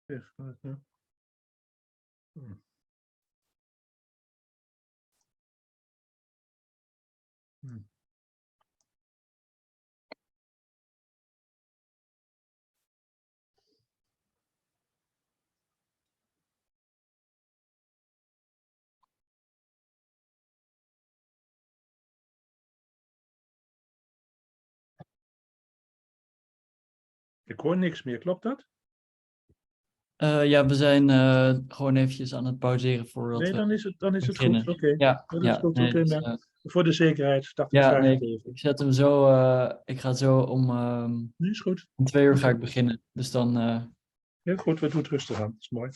Ik hoor niks meer, klopt dat? Ja, we zijn gewoon eventjes aan het pauzeren voor. Nee, dan is het beginnen. goed. Oké. Ja, Dat is goed. nee, Oké, dus, nou, voor de zekerheid dacht ik ja, vraag nee, het even. ik zet hem zo. Ik ga zo om Nu is goed. om 2 uur ga ik beginnen. Dus dan. Heel goed, we doen het rustig aan. Dat is mooi.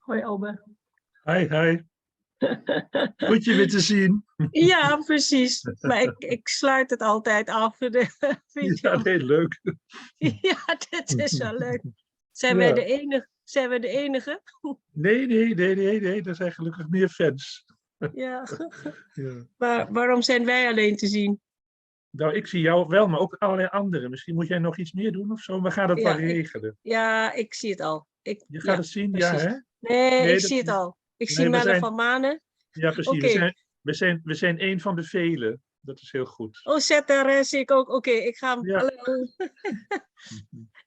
Hoi Albe. Hi. Goed je weer te zien. Ja, precies. Maar ik sluit het altijd af. Ja, nee, leuk. Ja, dit is wel leuk. Zijn Ja. wij de enige? Zijn wij de enige? Nee, er zijn gelukkig meer fans. Ja. Ja. Maar waarom zijn wij alleen te zien? Nou, ik zie jou wel, maar ook allerlei anderen. Misschien moet jij nog iets meer doen of zo. We gaan dat wel regelen. Ja, ik zie het al. Je gaat het zien, precies. ja, hè? Nee, ik zie het al. Ik zie Melle van Manen. Ja, precies. Oké. We zijn een van de velen. Dat is heel goed. Oh, ZR zie ik ook. Oké, ik ga hem. Ja. Hallo.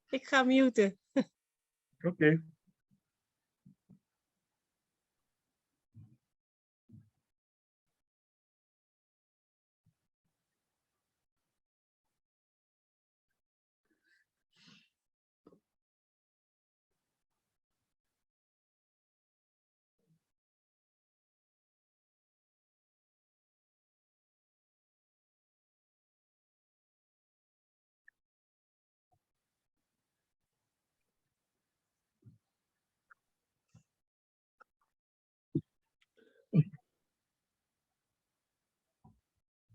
Ik ga muten. Oké.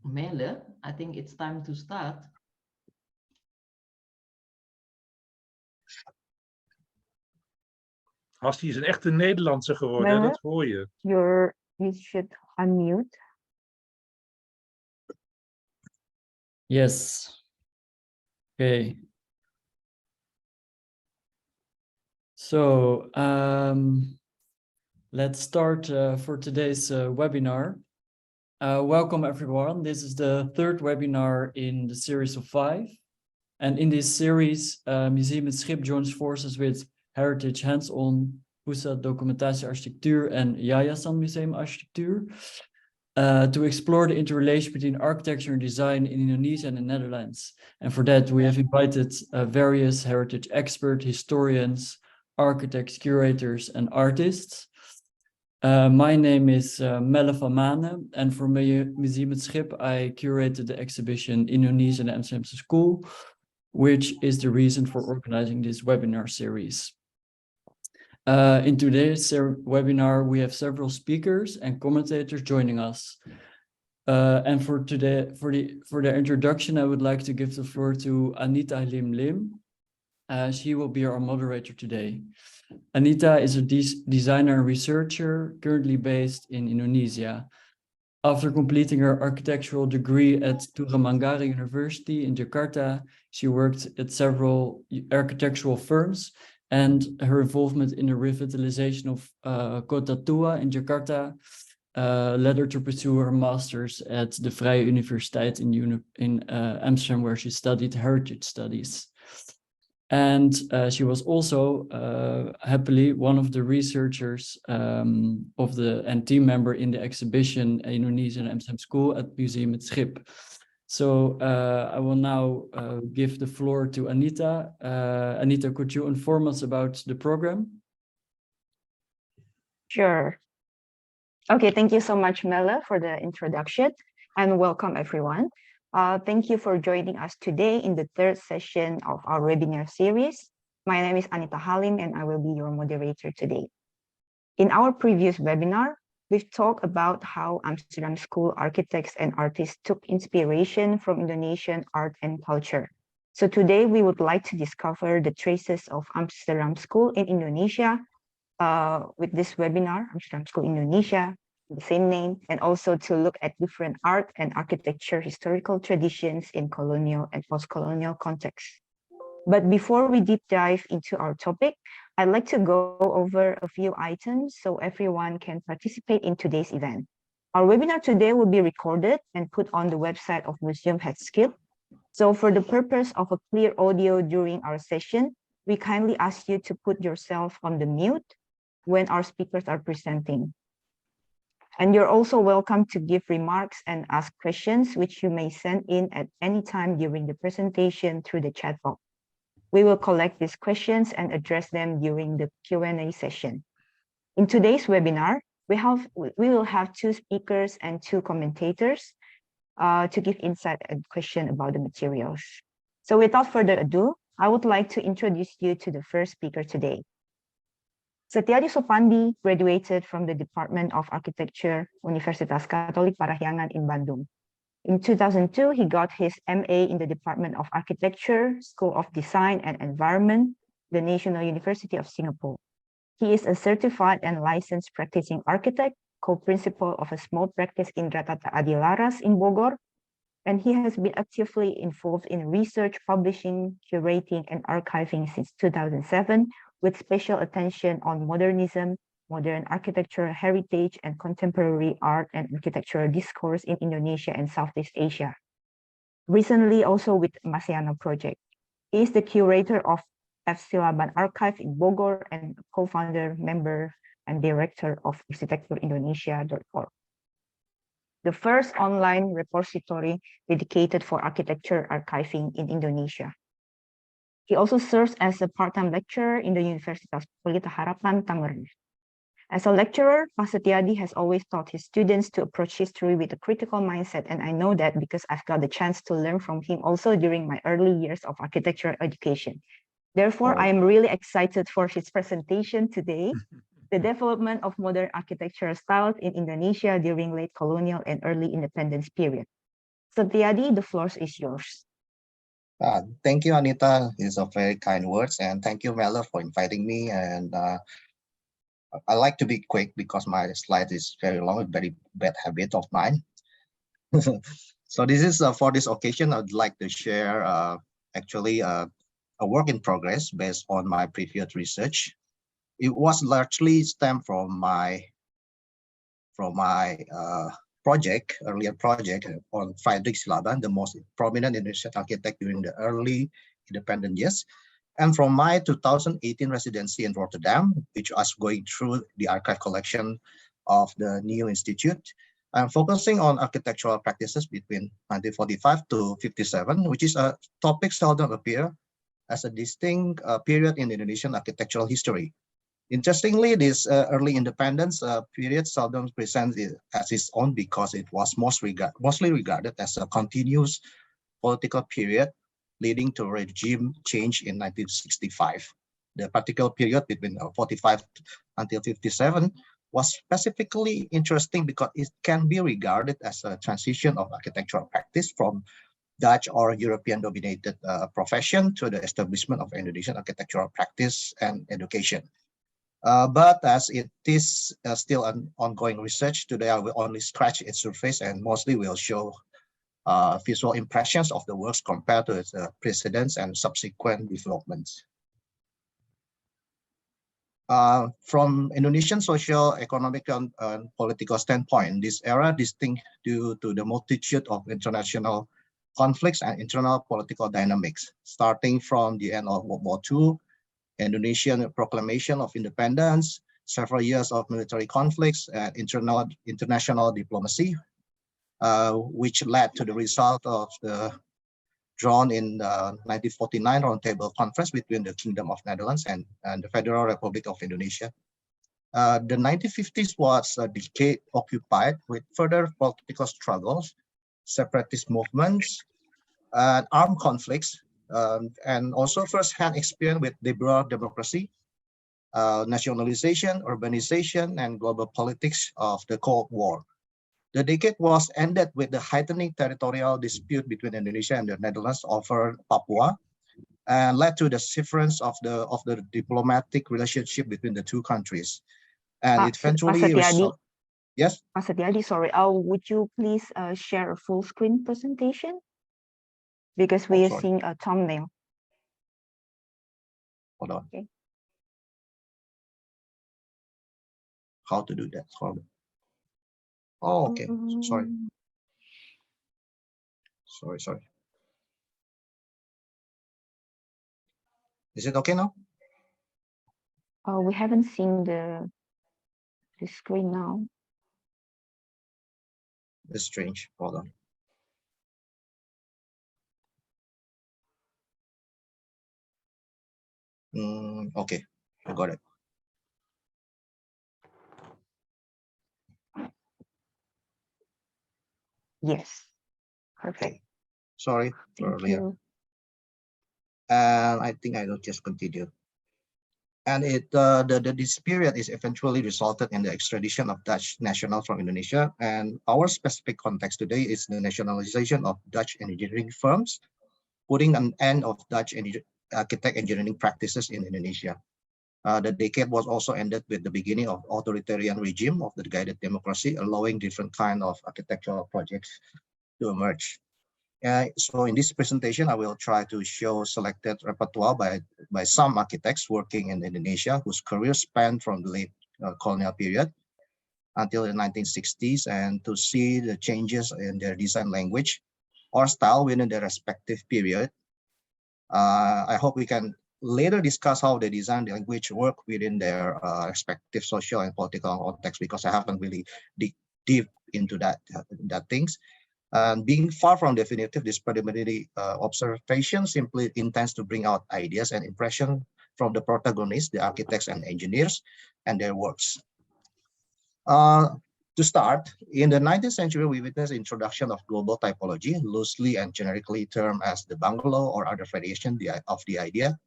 Melle, I think it's time to start. Asti is een echte Nederlandse geworden, Melle? dat hoor je. You should unmute. Yes. Okay. So let's start for today's webinar. Welcome everyone. This is the third webinar in the series of 5. And in this series, Museum het Schip joins forces with Heritage Hands-on, Hoesa Documentatie Architectuur and Yayasan Museum Architectuur to explore the interrelation between architecture and design in Indonesia and the Netherlands. And for that, we have invited various heritage experts, historians, architects, curators, and artists. My name is Melle van Manen, and for Museum het Schip, I curated the exhibition Indonesia and the Amsterdam School, which is the reason for organizing this webinar series. In today's webinar, we have several speakers and commentators joining us. And for their introduction, I would like to give the floor to Anita Lim. She will be our moderator today. Anita is a designer and researcher currently based in Indonesia. After completing her architectural degree at Manggarai University in Jakarta, she worked at several architectural firms, and her involvement in the revitalization of Kota Tua in Jakarta led her to pursue her master's at the Vrije Universiteit in Amsterdam, where she studied heritage studies. And she was also happily one of the researchers and team member in the exhibition Indonesian Amsterdam School at Museum Het Schip. So I will now give the floor to Anita. Anita, could you inform us about the program? Sure. Okay, thank you so much, Melle, for the introduction, and welcome everyone. Thank you for joining us today in the third session of our webinar series. My name is Anita Halim, and I will be your moderator today. In our previous webinar, we've talked about how Amsterdam School architects and artists took inspiration from Indonesian art and culture. So today we would like to discover the traces of Amsterdam School in Indonesia with this webinar, Amsterdam School Indonesia, the same name, and also to look at different art and architecture historical traditions in colonial and post-colonial contexts. But before we deep dive into our topic, I'd like to go over a few items so everyone can participate in today's event. Our webinar today will be recorded and put on the website of Museum Het Schip. So for the purpose of a clear audio during our session, we kindly ask you to put yourself on the mute when our speakers are presenting. And you're also welcome to give remarks and ask questions, which you may send in at any time during the presentation through the chat box. We will collect these questions and address them during the Q&A session. In today's webinar, we will have two speakers and two commentators to give insight and question about the materials. So without further ado, I would like to introduce you to the first speaker today. Setiadi Sopandi graduated from the Department of Architecture, Universitas Katolik Parahyangan in Bandung. In 2002, he got his MA in the Department of Architecture, School of Design and Environment, the National University of Singapore. He is a certified and licensed practicing architect, co-principal of a small practice in Ratata Adilaras in Bogor, and he has been actively involved in research, publishing, curating, and archiving since 2007, with special attention on modernism, modern architecture, heritage, and contemporary art and architectural discourse in Indonesia and Southeast Asia. Recently, also with Masiano Project. He is the curator of F. Silaban Archive in Bogor and co-founder, member, and director of architecturindonesia.org, the first online repository dedicated for architecture archiving in Indonesia. He also serves as a part-time lecturer in the Universitas Pelita Harapan, Tangerang. As a lecturer, Pak Setiadi has always taught his students to approach history with a critical mindset, and I know that because I've got the chance to learn from him also during my early years of architectural education. Therefore, I am really excited for his presentation today, the development of modern architectural styles in Indonesia during late colonial and early independence period. Setiadi, the floor is yours. Thank you, Anita. These are very kind words, and thank you, Mella, for inviting me. And I like to be quick because my slide is very long, a very bad habit of mine. So this is for this occasion, I'd like to share actually a work in progress based on my previous research. It was largely stemmed from my earlier project on Friedrich Silaban, the most prominent Indonesian architect during the early independent years. And from my 2018 residency in Rotterdam, which was going through the archive collection of the New Institute, I'm focusing on architectural practices between 1945 to 57, which is a topic seldom appear as a distinct period in Indonesian architectural history. Interestingly, this early independence period seldom presents it as its own because it was mostly regarded as a continuous political period leading to regime change in 1965. The particular period between 45 until 57 was specifically interesting because it can be regarded as a transition of architectural practice from Dutch or European-dominated profession to the establishment of Indonesian architectural practice and education. But as it is still an ongoing research, today I will only scratch its surface and mostly will show visual impressions of the works compared to its precedents and subsequent developments. From Indonesian social, economic, and political standpoint, this era distinct due to the multitude of international conflicts and internal political dynamics, starting from the end of World War II, Indonesian proclamation of independence, several years of military conflicts, and international diplomacy, which led to the result of the drawn in the 1949 Roundtable Conference between the Kingdom of Netherlands and the Federal Republic of Indonesia. The 1950s was a decade occupied with further political struggles, separatist movements, and armed conflicts, and also first-hand experience with liberal democracy, nationalization, urbanization, and global politics of the Cold War. The decade was ended with the heightening territorial dispute between Indonesia and the Netherlands over Papua, and led to the severance of the diplomatic relationship between the two countries. And it eventually resulted. Yes. Pak Setiadi, sorry. Would you please share a full screen presentation? Because we are seeing a thumbnail. Hold on. Okay. How to do that? Hold on. Oh, okay. Sorry. Sorry. Is it okay now? We haven't seen the screen now. It's strange. Hold on. Okay, I got it. Yes, perfect. Okay. Sorry for Thank earlier. you. And I think I will just continue. And this period is eventually resulted in the extradition of Dutch nationals from Indonesia. And our specific context today is the nationalization of Dutch engineering firms, putting an end of Dutch architect engineering practices in Indonesia. The decade was also ended with the beginning of authoritarian regime of the guided democracy, allowing different kind of architectural projects to emerge. So in this presentation, I will try to show selected repertoire by some architects working in Indonesia whose career spanned from the late colonial period until the 1960s, and to see the changes in their design language or style within their respective period. I hope we can later discuss how the design language work within their respective social and political context, because I haven't really deep into that things. Being far from definitive, this preliminary observation simply intends to bring out ideas and impression from the protagonists, the architects and engineers, and their works. To start, in the 19th century, we witnessed the introduction of global typology, loosely and generically termed as the bungalow or other variation of the idea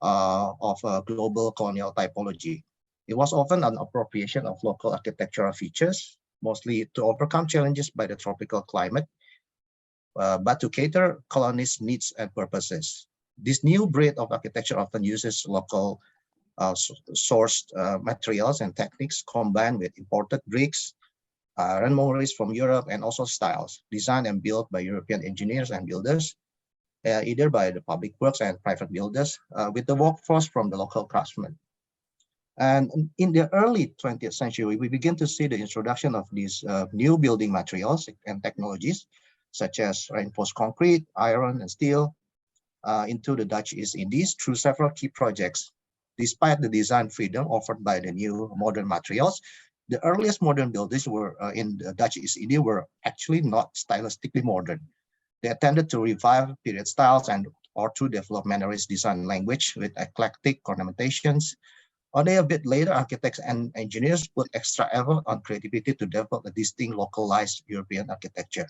of a global colonial typology. It was often an appropriation of local architectural features, mostly to overcome challenges by the tropical climate, but to cater colonists' needs and purposes. This new breed of architecture often uses local sourced materials and techniques combined with imported bricks, rendezvous from Europe, and also styles designed and built by European engineers and builders, either by the public works and private builders, with the workforce from the local craftsmen. And in the early 20th century, we begin to see the introduction of these new building materials and technologies, such as reinforced concrete, iron, and steel, into the Dutch East Indies through several key projects. Despite the design freedom offered by the new modern materials, the earliest modern buildings were in the Dutch East Indies were actually not stylistically modern. They tended to revive period styles or to develop Mannerist design language with eclectic ornamentations. Only a bit later, architects and engineers put extra effort on creativity to develop a distinct localized European architecture.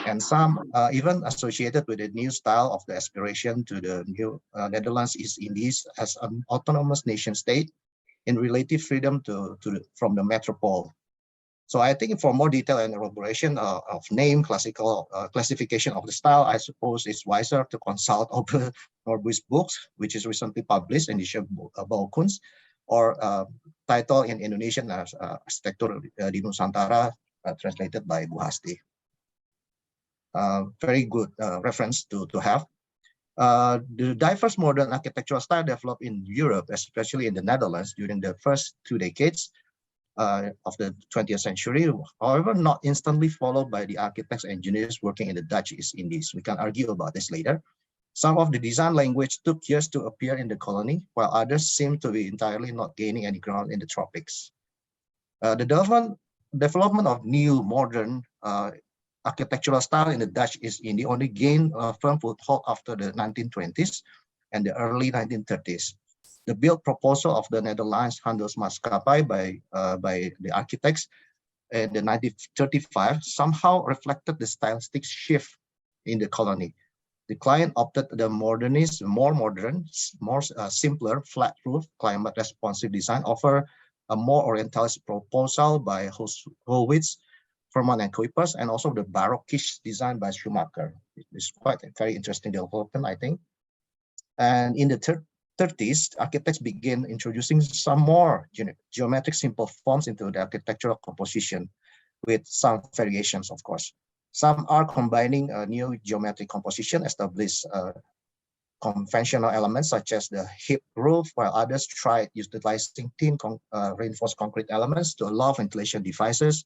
And some even associated with the new style of the aspiration to the new Netherlands East Indies as an autonomous nation state in relative freedom from the metropole. So I think for more detail and elaboration of name, classification of the style, I suppose it's wiser to consult over Norbu's books, which is recently published in the Baukunst, or title in Indonesian as Arsitektur di Nusantara, translated by Bu Hasti. Very good reference to have. The diverse modern architectural style developed in Europe, especially in the Netherlands during the first 2 decades of the 20th century, however, not instantly followed by the architects and engineers working in the Dutch East Indies. We can argue about this later. Some of the design language took years to appear in the colony, while others seem to be entirely not gaining any ground in the tropics. The development of new modern architectural style in the Dutch East Indies only gained a firm foothold after the 1920s and the early 1930s. The build proposal of the Netherlands Handelsmaatschappij by the architects in the 1935 somehow reflected the stylistic shift in the colony. The client opted the modernist, more modern, more simpler, flat roof, climate responsive design, offer a more orientalist proposal by Holwitz, Verman and Kuipers, and also the Barockish design by Schumacher. It's quite a very interesting development, I think. And in the 30s, architects began introducing some more geometric simple forms into the architectural composition, with some variations, of course. Some are combining a new geometric composition, established conventional elements such as the hip roof, while others tried utilizing thin reinforced concrete elements to allow ventilation devices,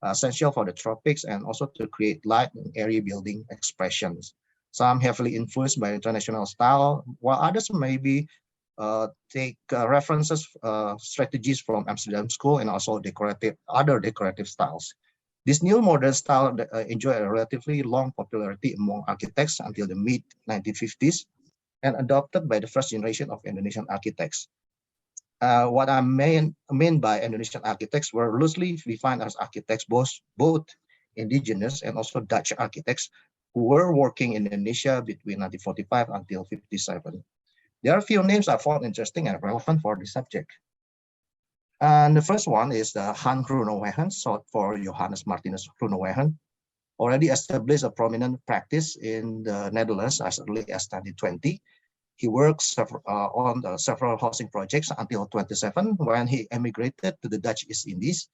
essential for the tropics, and also to create light and airy building expressions. Some heavily influenced by international style, while others maybe take references, strategies from Amsterdam School and also other decorative styles. This new modern style enjoyed a relatively long popularity among architects until the mid-1950s and adopted by the first generation of Indonesian architects. What I mean by Indonesian architects were loosely defined as architects, both indigenous and also Dutch architects who were working in Indonesia between 1945 until 1957. There are a few names I found interesting and relevant for the subject. And the first one is the Han Groenewegen, short for Johannes Martinus Groenewegen, already established a prominent practice in the Netherlands as early as 1920. He worked on several housing projects until 1927, when he emigrated to the Dutch East Indies.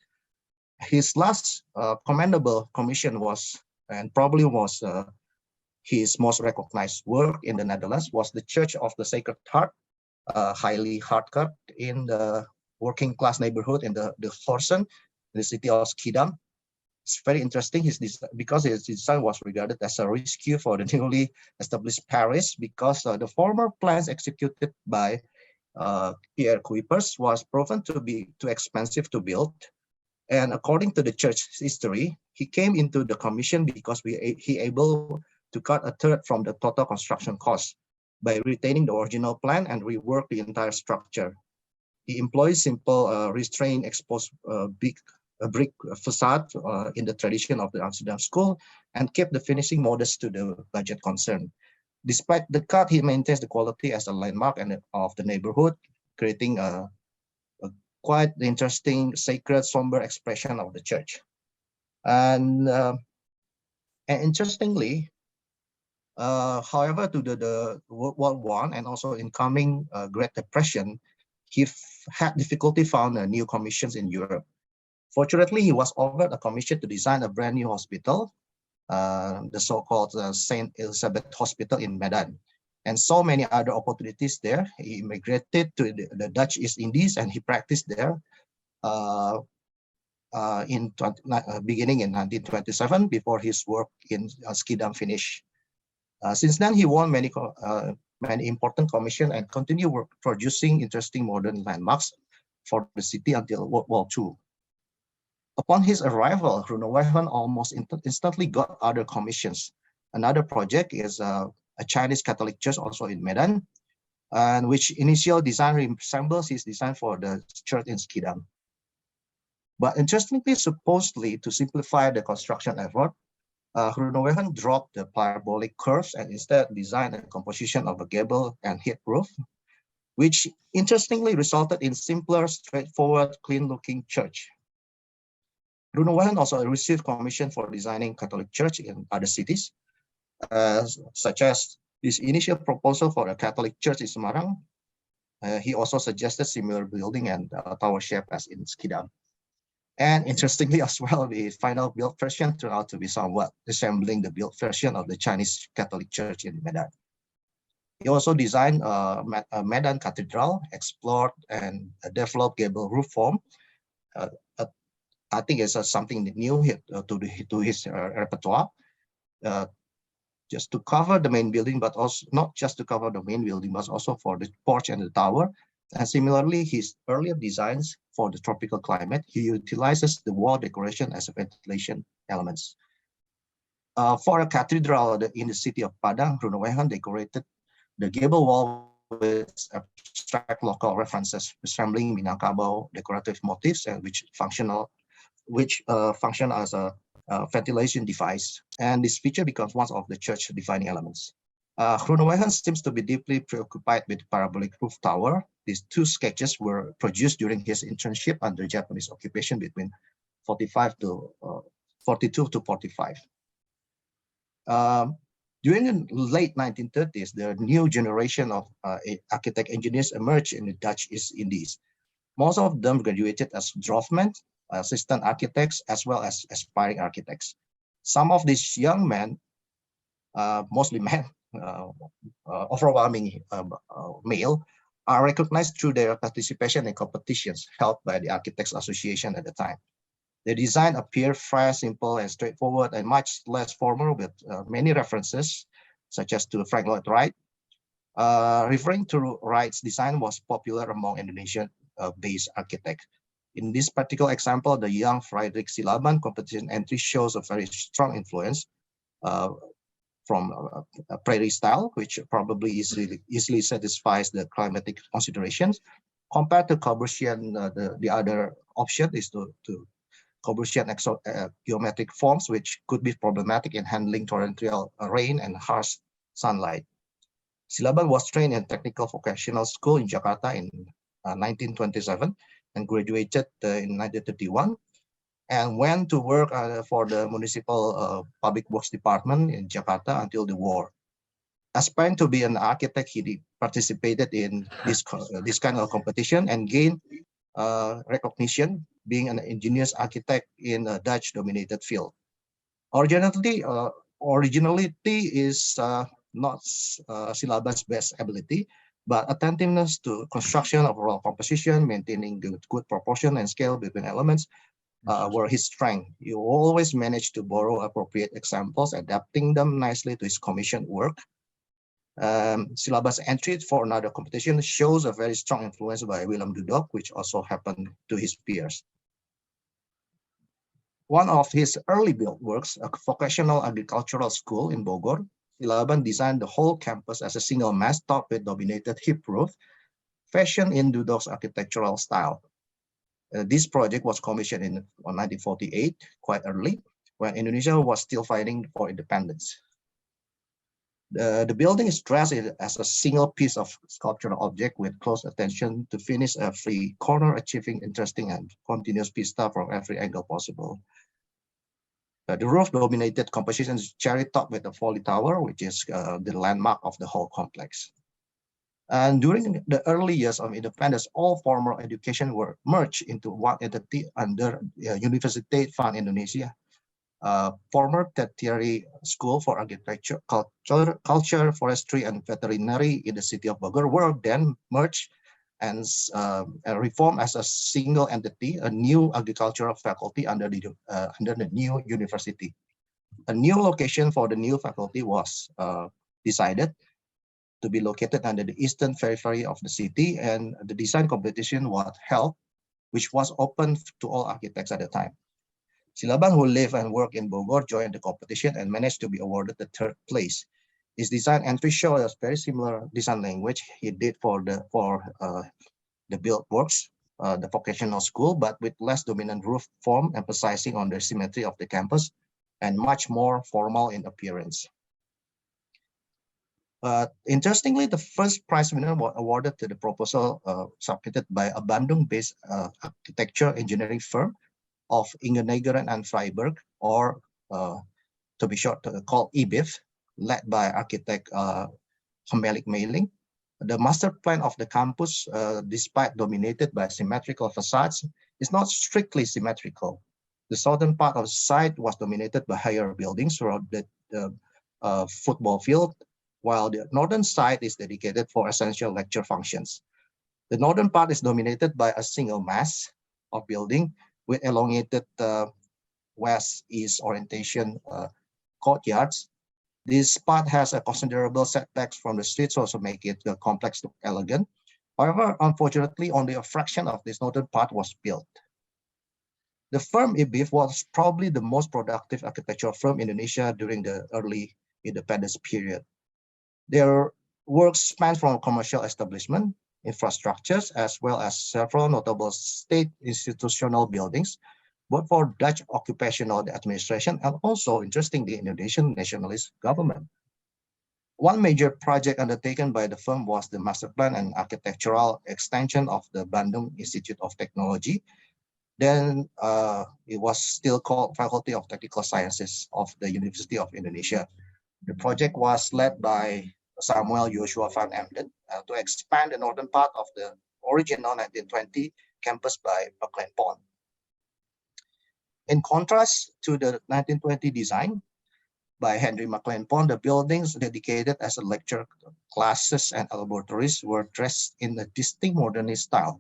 His last commendable commission was, and probably was his most recognized work in the Netherlands, was the Church of the Sacred Heart, highly hardcut in the working class neighborhood in the Horsen, the city of Schiedam. It's very interesting because his design was regarded as a rescue for the newly established parish, because the former plans executed by Pierre Kuipers was proven to be too expensive to build. And according to the church history, he came into the commission because he able to cut a third from the total construction cost by retaining the original plan and rework the entire structure. He employs simple restrained exposed brick facade in the tradition of the Amsterdam School, and kept the finishing modest to the budget concern. Despite the cut, he maintains the quality as a landmark of the neighborhood, creating a quite interesting, sacred, somber expression of the church. And interestingly, however, to the World War I and also incoming Great Depression, he had difficulty found new commissions in Europe. Fortunately, he was offered a commission to design a brand new hospital, the so-called St. Elizabeth Hospital in Medan. And so many other opportunities there. He immigrated to the Dutch East Indies and he practiced there beginning in 1927 before his work in Schiedam finished. Since then, he won many important commissions and continued producing interesting modern landmarks for the city until World War II. Upon his arrival, Groenewegen almost instantly got other commissions. Another project is a Chinese Catholic church also in Medan, and which initial design resembles his design for the church in Schiedam. But interestingly, supposedly to simplify the construction effort, Groenewegen dropped the parabolic curves and instead designed a composition of a gable and hip roof, which interestingly resulted in simpler, straightforward, clean-looking church. Groenewegen also received commission for designing Catholic church in other cities, such as this initial proposal for a Catholic church in Semarang, He also suggested similar building and tower shape as in Skidam. And interestingly as well, the final built version turned out to be somewhat resembling the built version of the Chinese Catholic Church in Medan. He also designed a Medan Cathedral, explored and developed gable roof form. I think it's something new to his repertoire, just to cover the main building, but also not just to cover the main building, but also for the porch and the tower. And similarly, his earlier designs for the tropical climate, he utilizes the wall decoration as a ventilation elements. For a cathedral in the city of Padang, Groenewegen decorated the gable wall with abstract local references resembling Minangkabau decorative motifs, and which function as a ventilation device. And this feature becomes one of the church defining elements. Groenewegen seems to be deeply preoccupied with parabolic roof tower. These two sketches were produced during his internship under Japanese occupation between 42 to 45. During the late 1930s, the new generation of architect engineers emerged in the Dutch East Indies. Most of them graduated as draughtsmen, assistant architects, as well as aspiring architects. Some of these young men, mostly men, overwhelming male, are recognized through their participation in competitions held by the Architects Association at the time. The design appeared fresh, simple, and straightforward, and much less formal, with many references, such as to Frank Lloyd Wright. Referring to Wright's design was popular among Indonesian-based architects. In this particular example, the young Friedrich Silaban competition entry shows a very strong influence from a prairie style, which probably easily satisfies the climatic considerations. Compared to Corbusian, the other option is to Corbusian geometric forms, which could be problematic in handling torrential rain and harsh sunlight. Silaban was trained in Technical Vocational School in Jakarta in 1927 and graduated in 1931, and went to work for the Municipal Public Works Department in Jakarta until the war. Aspiring to be an architect, he participated in this kind of competition and gained recognition being an engineer's architect in a Dutch-dominated field. Originality is not Silaban's best ability, but attentiveness to construction, overall composition, maintaining good proportion and scale between elements were his strength. He always managed to borrow appropriate examples, adapting them nicely to his commissioned work. Silaban's entry for another competition shows a very strong influence by Willem Dudok, which also happened to his peers. One of his early built works, a vocational agricultural school in Bogor, Silaban designed the whole campus as a single mass topped with dominated hip roof, fashioned in Dudok's architectural style. This project was commissioned in 1948, quite early, when Indonesia was still fighting for independence. The building is dressed as a single piece of sculptural object with close attention to finish every corner, achieving interesting and continuous vista from every angle possible. The roof-dominated composition is cherry top with the folly tower, which is the landmark of the whole complex. And during the early years of independence, all formal education were merged into one entity under Universiteit van Indonesia. Former tertiary school for architecture, culture, forestry, and veterinary in the city of Bogor were then merged and reformed as a single entity, a new agricultural faculty under the new university. A new location for the new faculty was decided to be located under the eastern periphery of the city, and the design competition was held, which was open to all architects at the time. Silaban, who lived and worked in Bogor, joined the competition and managed to be awarded the third place. His design entry shows a very similar design language he did for the built works, the vocational school, but with less dominant roof form, emphasizing on the symmetry of the campus and much more formal in appearance. Interestingly, the first prize winner was awarded to the proposal submitted by a Bandung-based architecture engineering firm of Ingenegeren and Freiberg, or to be short, called EBIF, led by architect Gemelik Meiling. The master plan of the campus, despite dominated by symmetrical facades, is not strictly symmetrical. The southern part of the site was dominated by higher buildings around the football field, while the northern side is dedicated for essential lecture functions. The northern part is dominated by a single mass of building with elongated west-east orientation courtyards. This part has a considerable setbacks from the streets, also make it complex look elegant. However, unfortunately, only a fraction of this northern part was built. The firm IBIF was probably the most productive architectural firm in Indonesia during the early independence period. Their work spans from commercial establishment, infrastructures, as well as several notable state institutional buildings, both for Dutch occupational administration and also, interestingly, Indonesian nationalist government. One major project undertaken by the firm was the master plan and architectural extension of the Bandung Institute of Technology. Then it was still called Faculty of Technical Sciences of the University of Indonesia. The project was led by Samuel Joshua van Emden to expand the northern part of the original 1920 campus by Liem Bwan Tjie. In contrast to the 1920 design by Henry Liem Bwan Tjie, the buildings dedicated as a lecture classes and laboratories were dressed in a distinct modernist style.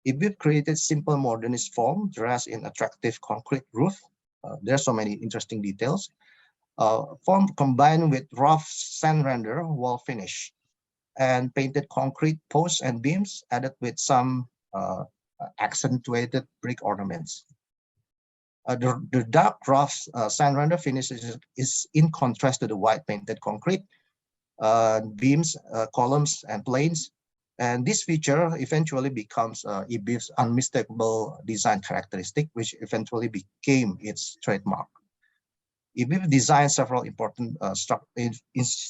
IBIF created simple modernist form dressed in attractive concrete roof. There are so many interesting details. Form combined with rough sand render wall finish and painted concrete posts and beams added with some accentuated brick ornaments. The dark rough sand render finish is in contrast to the white painted concrete beams, columns, and planes. And this feature eventually becomes IBIF's unmistakable design characteristic, which eventually became its trademark. IBIF designed several important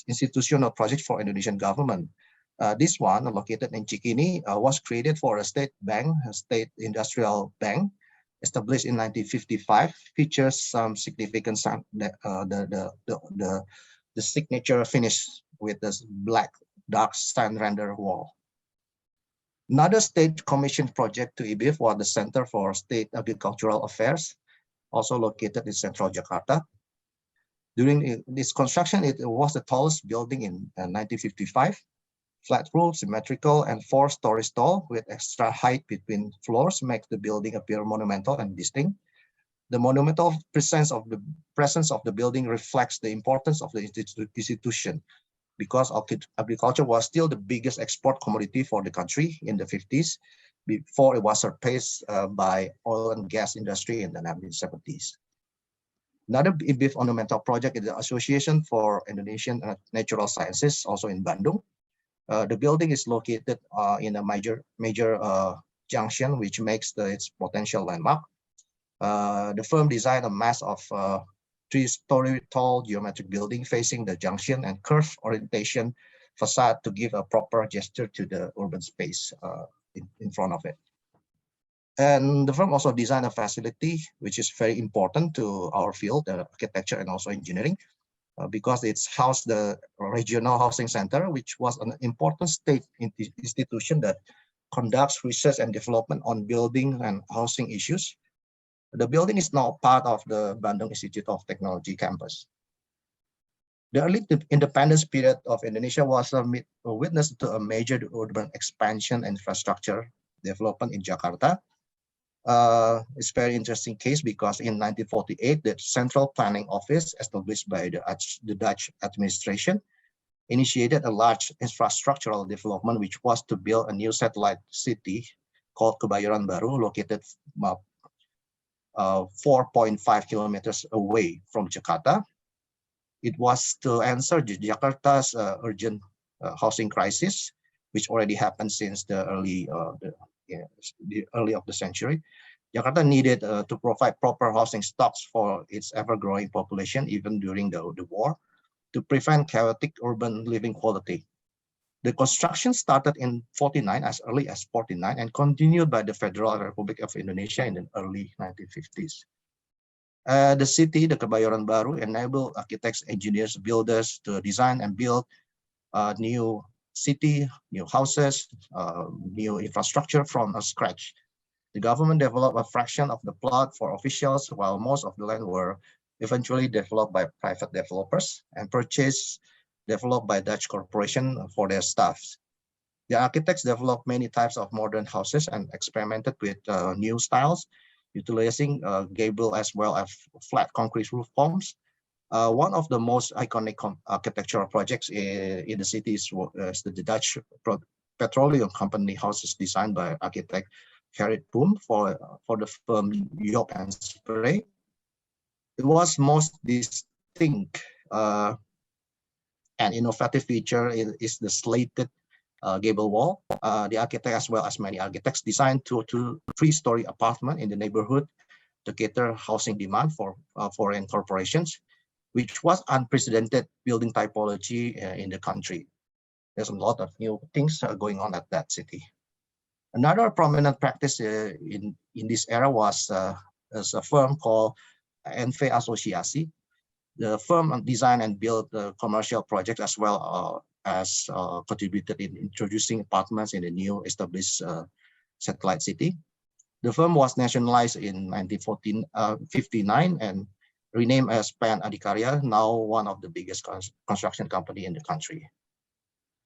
institutional projects for Indonesian government. This one, located in Cikini, was created for a state bank, a state industrial bank, established in 1955, features some significant the signature finish with this black dark sand render wall. Another state commissioned project to IBIF was the Center for State Agricultural Affairs, also located in central Jakarta. During this construction, it was the tallest building in 1955, flat roof, symmetrical, and 4 stories tall with extra height between floors makes the building appear monumental and distinct. The monumental presence of the building reflects the importance of the institution, because agriculture was still the biggest export commodity for the country in the 50s, before it was surpassed by oil and gas industry in the 1970s. Another IBIF ornamental project is the Association for Indonesian Natural Sciences, also in Bandung. The building is located in a major junction, which makes its potential landmark. The firm designed a mass of 3-story tall geometric building facing the junction and curved orientation facade to give a proper gesture to the urban space in front of it. And the firm also designed a facility which is very important to our field, architecture and also engineering, because it's housed the regional housing center, which was an important state institution that conducts research and development on building and housing issues. The building is now part of the Bandung Institute of Technology campus. The early independence period of Indonesia was a witness to a major urban expansion and infrastructure development in Jakarta. It's a very interesting case because in 1948, the Central Planning Office, established by the Dutch administration, initiated a large infrastructural development, which was to build a new satellite city called Kebayoran Baru, located 4.5 kilometers away from Jakarta. It was to answer Jakarta's urgent housing crisis, which already happened since the early of the century. Jakarta needed to provide proper housing stocks for its ever-growing population, even during the war, to prevent chaotic urban living quality. The construction started in 49, as early as 49, and continued by the Federal Republic of Indonesia in the early 1950s. The city, the Kebayoran Baru, enabled architects, engineers, builders to design and build new city, new houses, new infrastructure from scratch. The government developed a fraction of the plot for officials, while most of the land were eventually developed by private developers and developed by Dutch corporation for their staffs. The architects developed many types of modern houses and experimented with new styles, utilizing gable as well as flat concrete roof forms. One of the most iconic architectural projects in the city is the Dutch petroleum company houses designed by architect Gerrit Boom for the firm Job and Spray. It was most distinct and innovative feature is the slated gable wall. The architect, as well as many architects, designed two three-story apartment in the neighborhood to cater housing demand for foreign corporations, which was unprecedented building typology in the country. There's a lot of new things going on at that city. Another prominent practice in this era was a firm called NV Associasi. The firm designed and built commercial projects as well as contributed in introducing apartments in the new established satellite city. The firm was nationalized in 1959 and renamed as Pan Adikarya, now one of the biggest construction company in the country.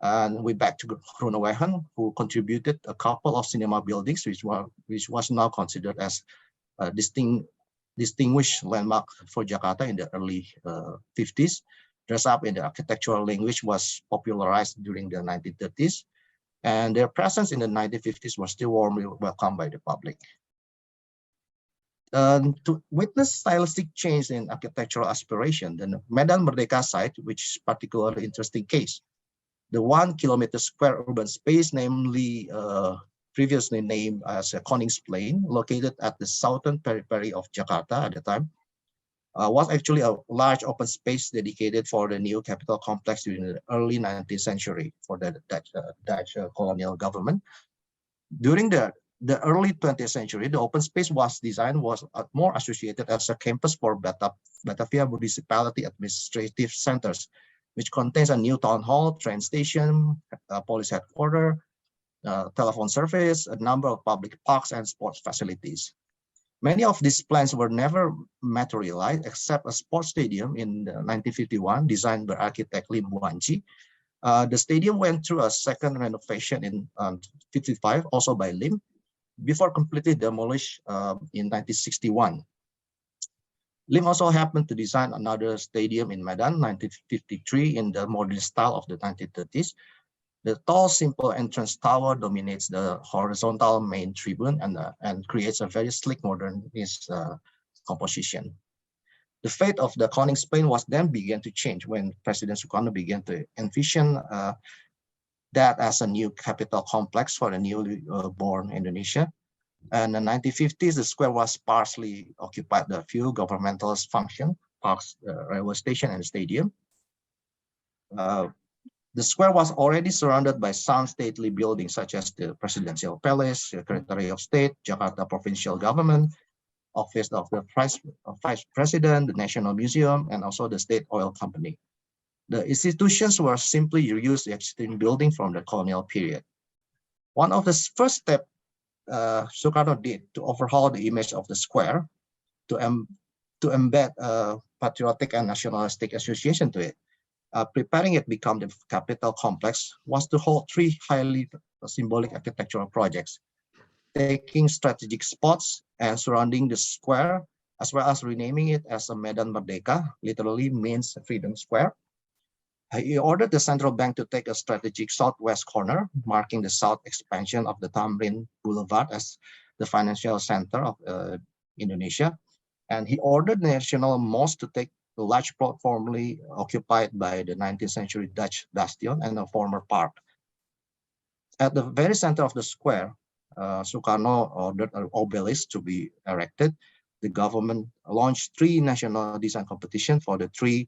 And we're back to Groenewegen, who contributed a couple of cinema buildings, which was now considered as a distinguished landmark for Jakarta in the early 50s. Dress up in the architectural language was popularized during the 1930s, and their presence in the 1950s was still warmly welcomed by the public. To witness stylistic change in architectural aspiration, the Medan Merdeka site, which is a particularly interesting case. The 1 kilometer square urban space, namely previously named as a Konings Plain, located at the southern periphery of Jakarta at the time, was actually a large open space dedicated for the new capital complex during the early 19th century for the Dutch colonial government. During the early 20th century, the open space was more associated as a campus for Batavia municipality administrative centers, which contains a new town hall, train station, police headquarters, telephone service, a number of public parks and sports facilities. Many of these plans were never materialized except a sports stadium in 1951 designed by architect Liem Bwan Tjie. The stadium went through a second renovation in 1955, also by Liem, before completely demolished in 1961. Liem also happened to design another stadium in Medan, 1953, in the modern style of the 1930s. The tall, simple entrance tower dominates the horizontal main tribune and creates a very sleek modernist composition. The fate of the Konings Plain was then began to change when President Sukarno began to envision that as a new capital complex for the newly born Indonesia. And in the 1950s, the square was sparsely occupied by a few governmental functions, parks, railway station, and stadium. The square was already surrounded by some stately buildings, such as the Presidential Palace, Secretary of State, Jakarta Provincial Government, Office of the Vice President, the National Museum, and also the State Oil Company. The institutions were simply reused existing building from the colonial period. One of the first steps Sukarno did to overhaul the image of the square, to embed a patriotic and nationalistic association to it, preparing it become the capital complex, was to hold three highly symbolic architectural projects, taking strategic spots and surrounding the square, as well as renaming it as a Medan Merdeka, literally means Freedom Square. He ordered the central bank to take a strategic southwest corner, marking the south expansion of the Tamrin Boulevard as the financial center of Indonesia. And he ordered the National Mosque to take the large plot formerly occupied by the 19th century Dutch bastion and a former park. At the very center of the square, Sukarno ordered an obelisk to be erected. The government launched 3 national design competitions for the 3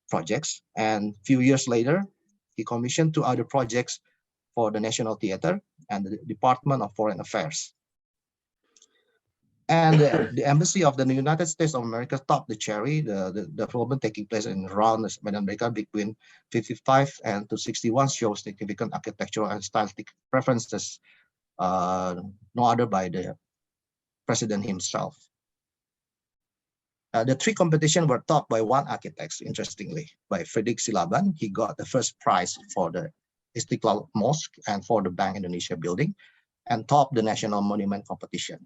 projects, and a few years later, he commissioned 2 other projects for the National Theatre and the Department of Foreign Affairs. And the embassy of the United States of America topped the cherry. The development taking place in around Medan Merdeka between 55 and to 61 shows significant architectural and stylistic preferences, no other by the president himself. The three competitions were topped by one architect, interestingly, by Frederick Silaban. He got the first prize for the Istiqlal Mosque and for the Bank Indonesia building, and topped the national monument competition.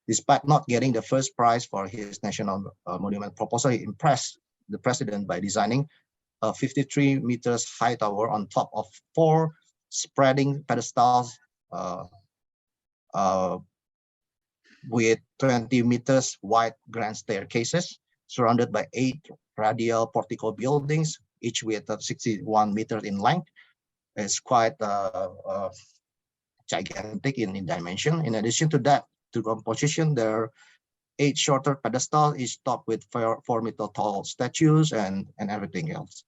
Despite not getting the first prize for his national monument proposal, he impressed the president by designing a 53 meters high tower on top of 4 spreading pedestals with 20 meters wide grand staircases, surrounded by 8 radial portico buildings, each with 61 meters in length. It's quite gigantic in dimension. In addition to that, to composition, there are 8 shorter pedestals, each topped with 4 meter tall statues and everything else.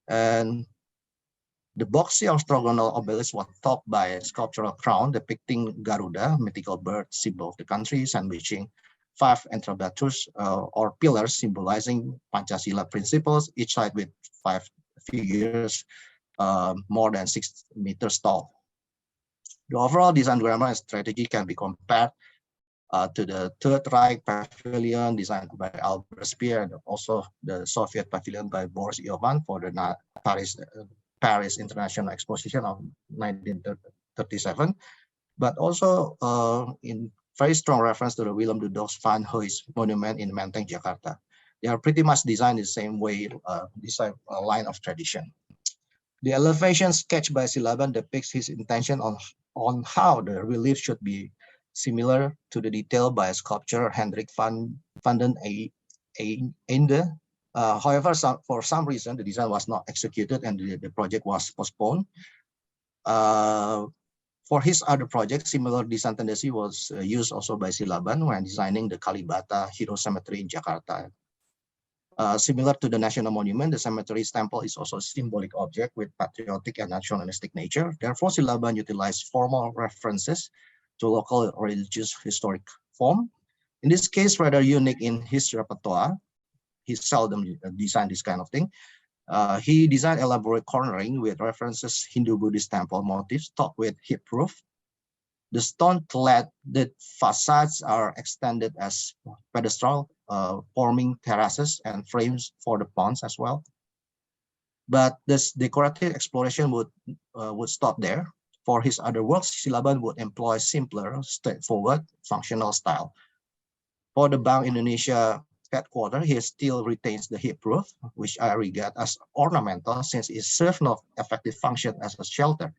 And the boxy octagonal obelisk was topped by a sculptural crown depicting Garuda, mythical bird symbol of the country, sandwiching 5 entrabatus or pillars symbolizing Pancasila principles, each side with 5 figures more than 6 meters tall. The overall design grammar and strategy can be compared to the Third Reich Pavilion designed by Albert Speer, and also the Soviet Pavilion by Boris Iovan for the Paris International Exposition of 1937, but also in very strong reference to the Willem de Dogs van Huys monument in Menteng, Jakarta. They are pretty much designed the same way, design a line of tradition. The elevation sketched by Silaban depicts his intention on how the relief should be similar to the detail by sculptor Hendrik van den Einde. However, for some reason, the design was not executed and the project was postponed. For his other projects, similar design tendency was used also by Silaban when designing the Kalibata Hero Cemetery in Jakarta. Similar to the national monument, the cemetery's temple is also a symbolic object with patriotic and nationalistic nature. Therefore, Silaban utilized formal references to local religious historic form. In this case, rather unique in his repertoire, he seldom designed this kind of thing. He designed elaborate cornering with references Hindu-Buddhist temple motifs topped with heat roof. The stone-clad facades are extended as pedestal, forming terraces and frames for the ponds as well. But this decorative exploration would stop there. For his other works, Silaban would employ simpler, straightforward, functional style. For the Bank Indonesia headquarters, he still retains the hip roof, which I regard as ornamental since it serves no effective function as a shelter.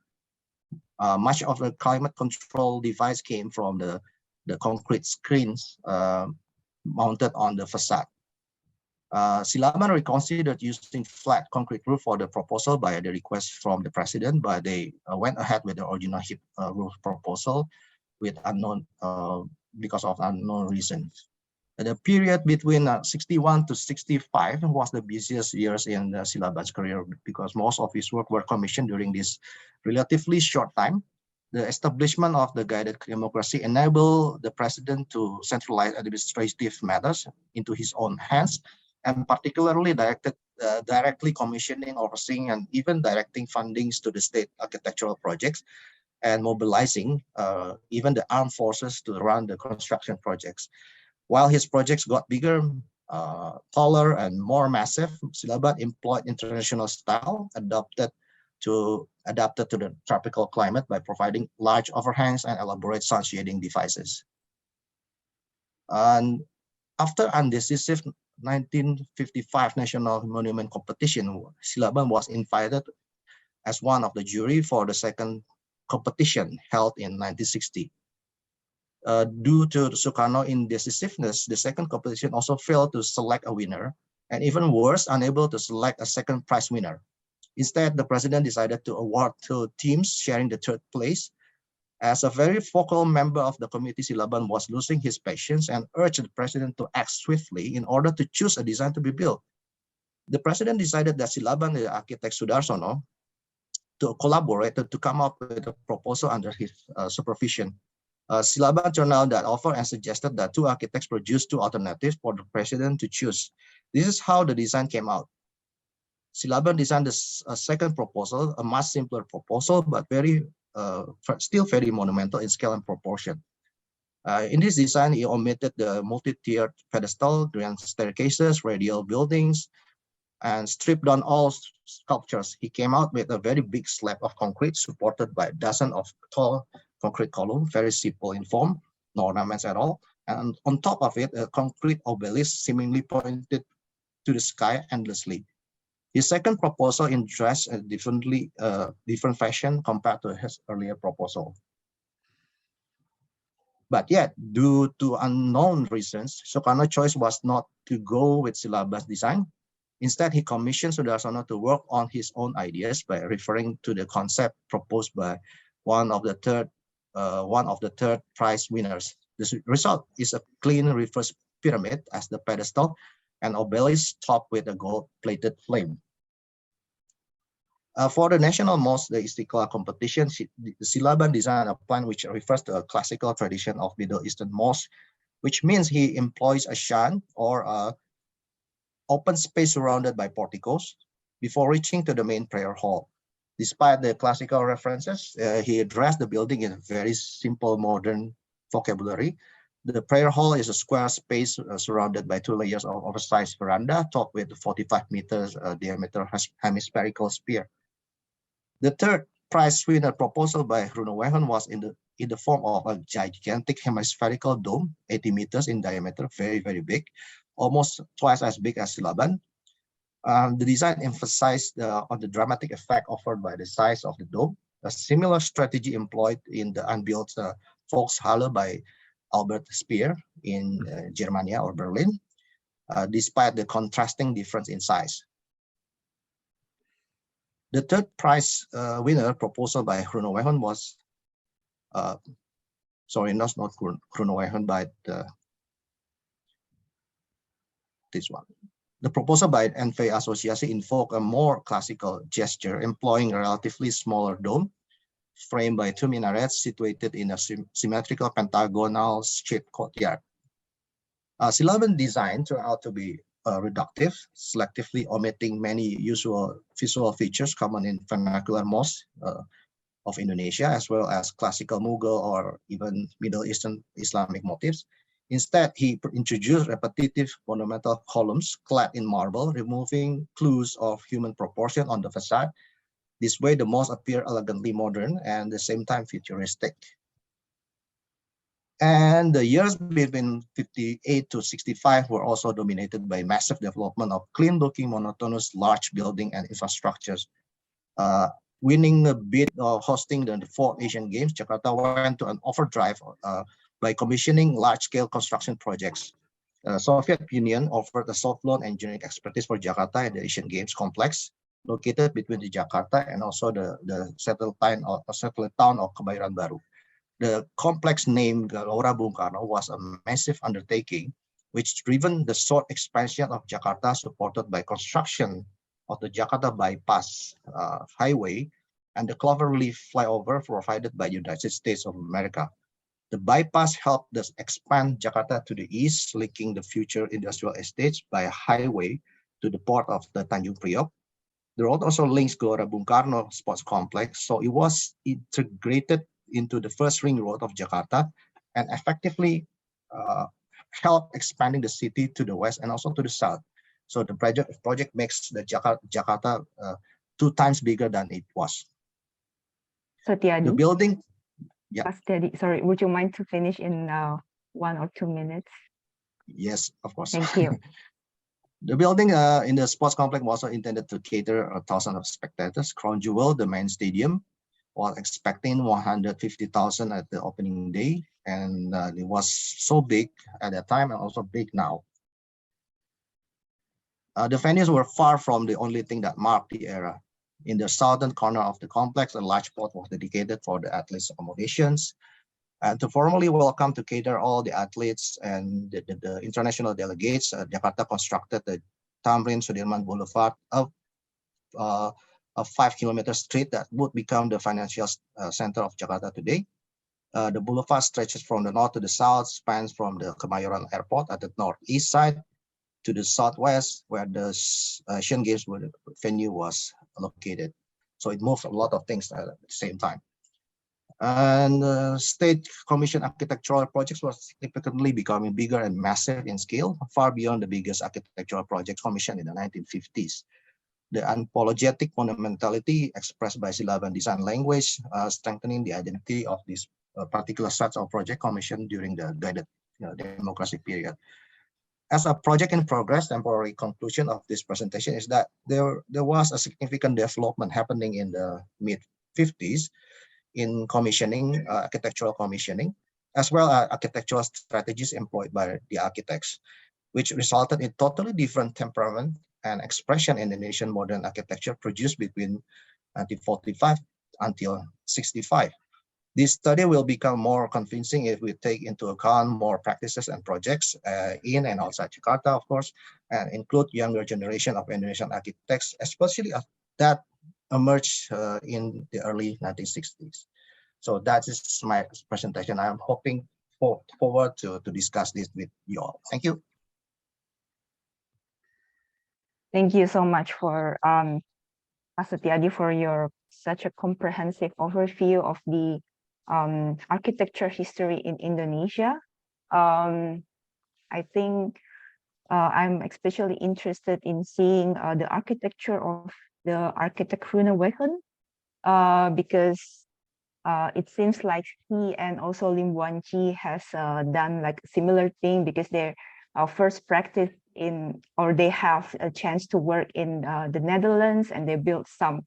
Much of the climate control device came from the concrete screens mounted on the facade. Silaban reconsidered using flat concrete roof for the proposal by the request from the president, but they went ahead with the original hip roof proposal with because of unknown reasons. The period between 61 to 65 was the busiest years in Silaban's career because most of his work were commissioned during this relatively short time. The establishment of the guided democracy enabled the president to centralize administrative matters into his own hands, and particularly directly commissioning, overseeing, and even directing fundings to the state architectural projects, and mobilizing even the armed forces to run the construction projects. While his projects got bigger, taller, and more massive, Silaban employed international style adapted to the tropical climate by providing large overhangs and elaborate sun shading devices. And after undecisive 1955 National Monument Competition, Silaban was invited as one of the jury for the second competition held in 1960. Due to Sukarno indecisiveness, the second competition also failed to select a winner, and even worse, unable to select a second prize winner. Instead, the president decided to award 2 teams sharing the 3rd place. As a very vocal member of the committee, Silaban was losing his patience and urged the president to act swiftly in order to choose a design to be built. The president decided that Silaban, the architect Sudarsono, to collaborate to come up with a proposal under his supervision. Silaban turned out that offer and suggested that two architects produce two alternatives for the president to choose. This is how the design came out. Silaban designed a second proposal, a much simpler proposal, but still very monumental in scale and proportion. In this design, he omitted the multi-tiered pedestal, grand staircases, radial buildings, and stripped down all sculptures. He came out with a very big slab of concrete supported by a dozen of tall concrete columns, very simple in form, no ornaments at all. And on top of it, a concrete obelisk seemingly pointed to the sky endlessly. His second proposal in dress a different fashion compared to his earlier proposal. But yet, due to unknown reasons, Sukarno's choice was not to go with Silaban's design. Instead, he commissioned Sudarsono to work on his own ideas by referring to the concept proposed by one of the third prize winners. The result is a clean reverse pyramid as the pedestal, and obelisk topped with a gold-plated flame. For the national mosque, the Istiqlal competition, Silaban designed a plan which refers to a classical tradition of Middle Eastern mosque, which means he employs a shan or a open space surrounded by porticos before reaching to the main prayer hall. Despite the classical references, he addressed the building in a very simple modern vocabulary. The prayer hall is a square space surrounded by two layers of oversized veranda topped with a 45 meters diameter hemispherical sphere. The third prize winner proposal by Groenewegen was in the form of a gigantic hemispherical dome, 80 meters in diameter, very, very big, almost twice as big as Silaban. The design emphasized on the dramatic effect offered by the size of the dome. A similar strategy employed in the unbuilt Volkshalle by Albert Speer in Germany or Berlin, despite the contrasting difference in size. The third prize winner proposal by Groenewegen was, sorry, not Groenewegen, but this one. The proposal by NV Associasi invoked a more classical gesture, employing a relatively smaller dome, framed by two minarets situated in a symmetrical pentagonal shaped courtyard. Silaban design turned out to be reductive, selectively omitting many usual visual features common in vernacular mosques of Indonesia, as well as classical Mughal or even Middle Eastern Islamic motifs. Instead, he introduced repetitive monumental columns clad in marble, removing clues of human proportion on the facade. This way, the mosque appeared elegantly modern and at the same time futuristic. And the years between 58 to 65 were also dominated by massive development of clean-looking, monotonous, large building and infrastructures. Winning a bid of hosting the 4th Asian Games, Jakarta went to an overdrive by commissioning large-scale construction projects. Soviet Union offered a soft loan engineering expertise for Jakarta and the Asian Games complex, located between the Jakarta and also the settled town of Kebayoran Baru. The complex named Gelora Bung Karno was a massive undertaking, which driven the short expansion of Jakarta, supported by construction of the Jakarta Bypass Highway and the Cloverleaf flyover provided by the United States of America. The bypass helped us expand Jakarta to the east, linking the future industrial estates by a highway to the port of the Tanjung Priok. The road also links Gelora Bung Karno Sports Complex, so it was integrated into the first ring road of Jakarta and effectively helped expanding the city to the west and also to the south. So the project makes the Jakarta 2 times bigger than it was. Satyadi, The building, yeah. Sorry, would you mind to finish in 1 or 2 minutes? Yes, of course. Thank you. The building in the sports complex was also intended to cater 1,000 of spectators. Crown Jewel, the main stadium, was expecting 150,000 at the opening day, and it was so big at that time and also big now. The venues were far from the only thing that marked the era. In the southern corner of the complex, a large plot was dedicated for the athletes' accommodations. And to formally welcome to cater all the athletes and the international delegates, Jakarta constructed the Tamrin Sudirman Boulevard, a 5-kilometer street that would become the financial center of Jakarta today. The boulevard stretches from the north to the south, spans from the Kemayoran Airport at the northeast side to the southwest, where the Asian Games venue was located. So it moves a lot of things at the same time. And state commission architectural projects were significantly becoming bigger and massive in scale, far beyond the biggest architectural projects commissioned in the 1950s. The unapologetic monumentality expressed by Silaban design language, strengthening the identity of this particular set of project commissioned during the guided democracy period. As a project in progress, temporary conclusion of this presentation is that there was a significant development happening in the mid-50s in commissioning, architectural commissioning, as well as architectural strategies employed by the architects, which resulted in totally different temperament and expression in Indonesian modern architecture produced between 1945 until 65. This study will become more convincing if we take into account more practices and projects in and outside Jakarta, of course, and include younger generation of Indonesian architects, especially that emerged in the early 1960s. So that is my presentation. I'm hoping forward to discuss this with you all. Thank you. Thank you so much for Pak Setiadi for your such a comprehensive overview of the architecture history in Indonesia. I think I'm especially interested in seeing the architecture of the architect Groenewegen, because it seems like he and also Liem Bwan Tjie has done like a similar thing, because their first practice they have a chance to work in the Netherlands, and they built some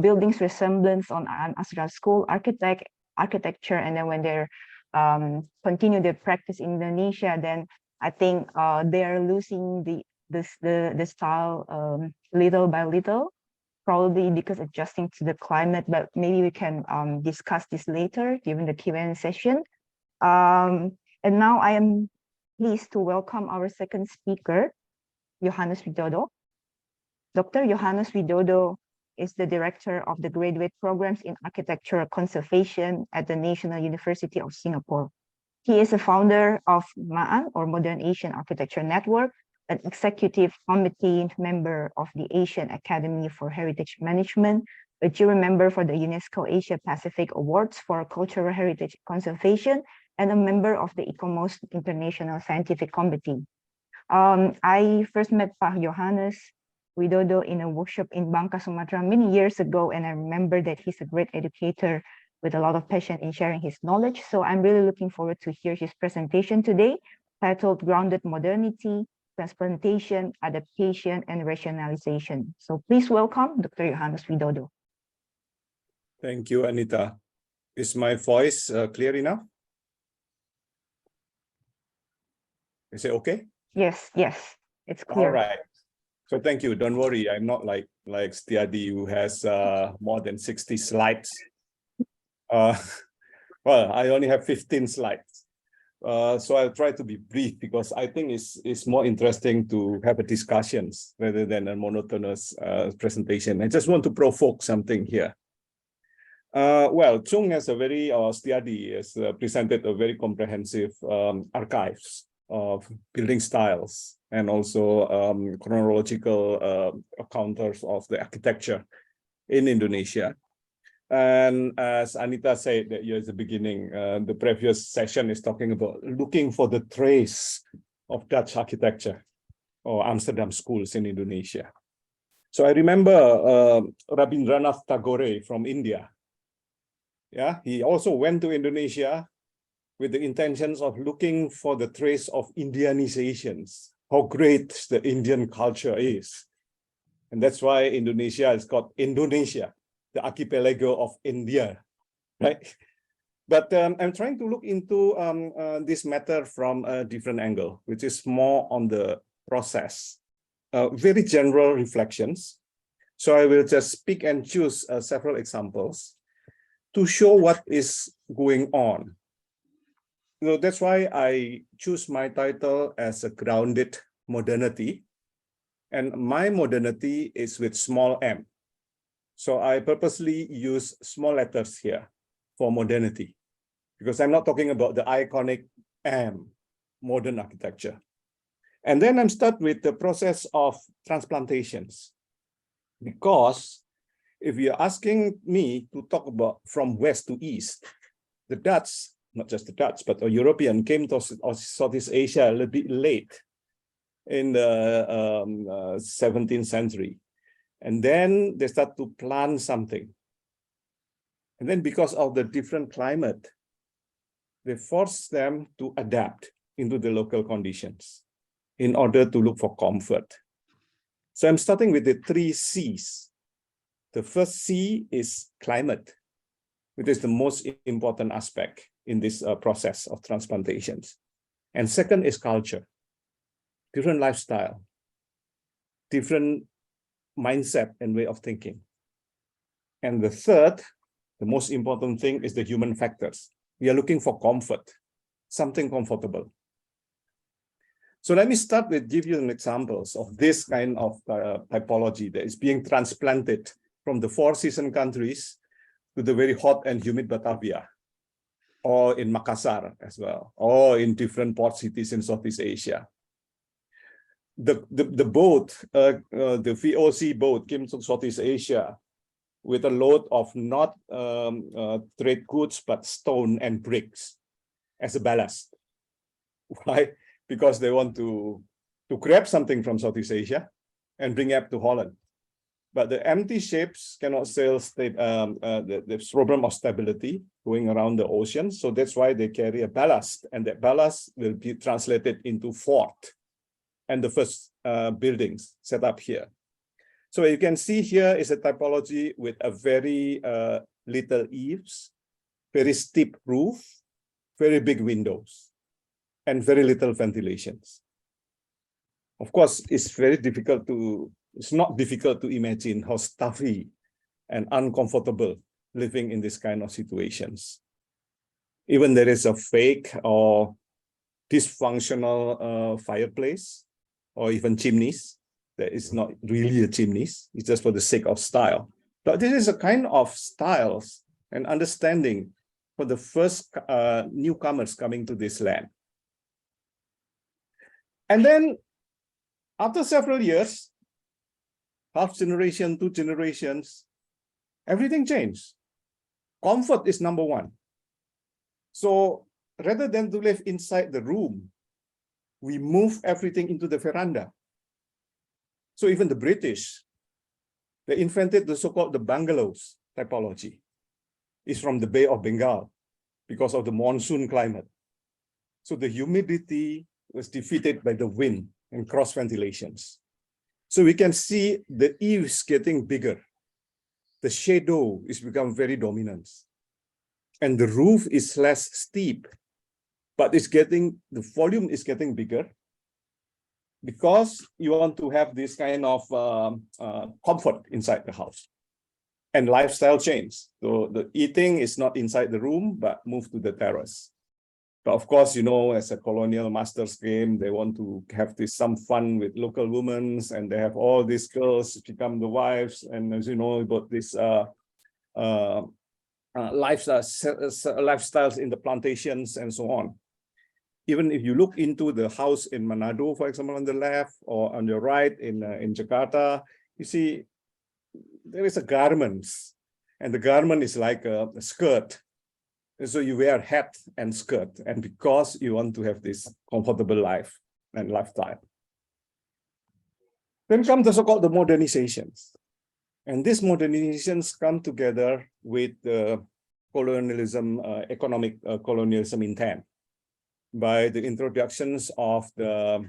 buildings resemblance on Amsterdam School architecture, and then when they continue their practice in Indonesia, then I think they are losing the style little by little, probably because adjusting to the climate, but maybe we can discuss this later during the Q&A session. And now I am pleased to welcome our second speaker, Johannes Widodo. Dr. Johannes Widodo is the director of the graduate programs in architectural conservation at the National University of Singapore. He is a founder of MAAN, or Modern Asian Architecture Network, an executive committee member of the Asian Academy for Heritage Management, a jury member for the UNESCO Asia Pacific Awards for Cultural Heritage Conservation, and a member of the ICOMOS International Scientific Committee. I first met Pak Johannes Widodo in a workshop in Bangka, Sumatra many years ago, and I remember that he's a great educator with a lot of passion in sharing his knowledge. So I'm really looking forward to hear his presentation today, titled Grounded Modernity, Transplantation, Adaptation, and Rationalization. So please welcome Dr. Johannes Widodo. Thank you, Anita. Is my voice clear enough? Is it okay? Yes, it's clear. All right. So thank you. Don't worry. I'm not like Setiadi, who has more than 60 slides. Well, I only have 15 slides. So I'll try to be brief, because I think it's more interesting to have a discussions rather than a monotonous presentation. I just want to provoke something here. Well, Chung has a very, Setiadi has presented a very comprehensive archives of building styles and also chronological counters of the architecture in Indonesia. And as Anita said that at the beginning, the previous session is talking about looking for the trace of Dutch architecture or Amsterdam schools in Indonesia. So I remember Rabindranath Tagore from India. Yeah, he also went to Indonesia with the intentions of looking for the trace of Indianizations, how great the Indian culture is. And that's why Indonesia is called Indonesia, the archipelago of India, right? But I'm trying to look into this matter from a different angle, which is more on the process, very general reflections. So I will just pick and choose several examples to show what is going on. So that's why I choose my title as a grounded modernity. And my modernity is with small m. So I purposely use small letters here for modernity. because I'm not talking about the iconic modern architecture. And then I'm start with the process of transplantations, because if you're asking me to talk about from west to east, the Dutch, not just the Dutch, but a European came to Southeast Asia a little bit late in the 17th century. And then they start to plant something. And then because of the different climate, they force them to adapt into the local conditions in order to look for comfort. So I'm starting with the 3 C's. The first C is climate, which is the most important aspect in this process of transplantations. And second is culture, different lifestyle, different mindset and way of thinking. And the third, the most important thing, is the human factors. We are looking for comfort, something comfortable. So let me start with give you an examples of this kind of typology that is being transplanted from the 4-season countries to the very hot and humid Batavia, or in Makassar as well, or in different port cities in Southeast Asia. The boat, the VOC boat came to Southeast Asia with a load of not trade goods, but stone and bricks as a ballast. Why? Because they want to grab something from Southeast Asia and bring it to Holland. But the empty ships cannot sail the problem of stability going around the ocean. So that's why they carry a ballast, and that ballast will be translated into fort and the first buildings set up here. So you can see here is a typology with a very little eaves, very steep roof, very big windows, and very little ventilations. Of course, it's not difficult to imagine how stuffy and uncomfortable living in this kind of situations. Even there is a fake or dysfunctional fireplace, or even chimneys. That is not really a chimneys, it's just for the sake of style. But this is a kind of styles and understanding for the first newcomers coming to this land. And then after several years, half generation, 2 generations, everything changed. Comfort is number one. So rather than to live inside the room, we move everything into the veranda. So even the British, they invented the so-called the bungalows typology. It's from the Bay of Bengal because of the monsoon climate. So the humidity was defeated by the wind and cross ventilations. So we can see the eaves getting bigger. The shadow is become very dominant. And the roof is less steep, but the volume is getting bigger because you want to have this kind of comfort inside the house. And lifestyle change. So the eating is not inside the room, but move to the terrace. But of course, you know, as a colonial master's game, they want to have some fun with local women, and they have all these girls become the wives. And as you know about this lifestyles in the plantations and so on. Even if you look into the house in Manado, for example, on the left or on your right in Jakarta, you see there is a garment, and the garment is like a skirt. And so you wear hat and skirt, and because you want to have this comfortable life and lifestyle. Then come the so-called the modernizations. And these modernizations come together with the colonialism, economic colonialism intent by the introductions of the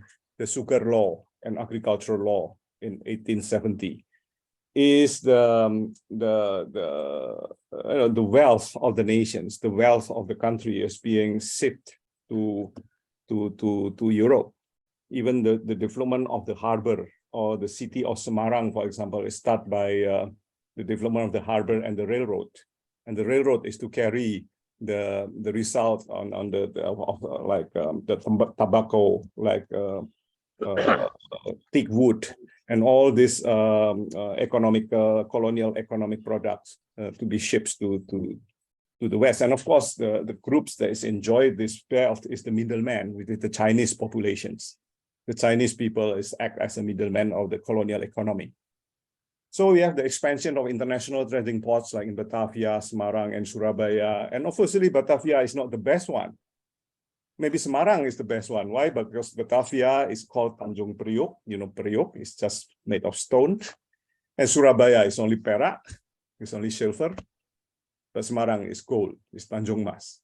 sugar law and agricultural law in 1870. Is the wealth of the nations, the wealth of the country is being shipped to Europe. Even the development of the harbor or the city of Semarang, for example, is started by the development of the harbor and the railroad. And the railroad is to carry the result on the tobacco, like thick wood, and all these colonial economic products to be shipped to to the west. And of course, the groups that is enjoy this wealth is the middleman with the Chinese populations. The Chinese people act as a middleman of the colonial economy. So we have the expansion of international trading ports like in Batavia, Semarang, and Surabaya. And obviously, Batavia is not the best one. Maybe Semarang is the best one. Why? Because Batavia is called Tanjung Priok. You know, Priok is just made of stone. And Surabaya is only perak, it's only silver. But Semarang is gold, it's Tanjung Mas.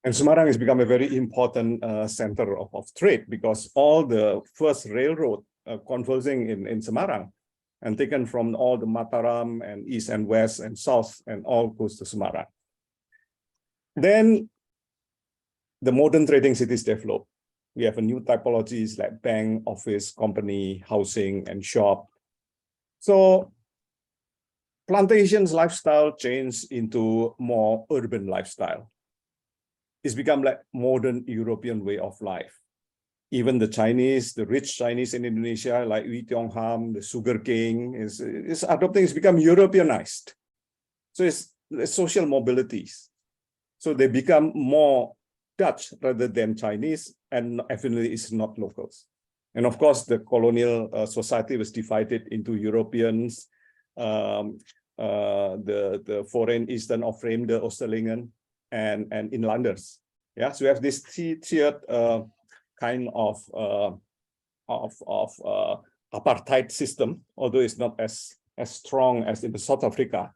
And Semarang has become a very important center of trade because all the first railroad conversing in Semarang and taken from all the Mataram and east and west and south and all goes to Semarang. Then the modern trading cities develop. We have a new typologies like bank, office, company, housing, and shop. So plantations lifestyle changed into more urban lifestyle. It's become like modern European way of life. Even the Chinese, the rich Chinese in Indonesia, like Wee Tiong Ham, the sugar king, is adopting, it's become Europeanized. So it's social mobilities. So they become more Dutch rather than Chinese, and definitely it's not locals. And of course, the colonial society was divided into Europeans, the foreign Eastern of Vreemde Oosterlingen, and inlanders. Yeah, so we have this tiered kind of apartheid system, although it's not as strong as in South Africa.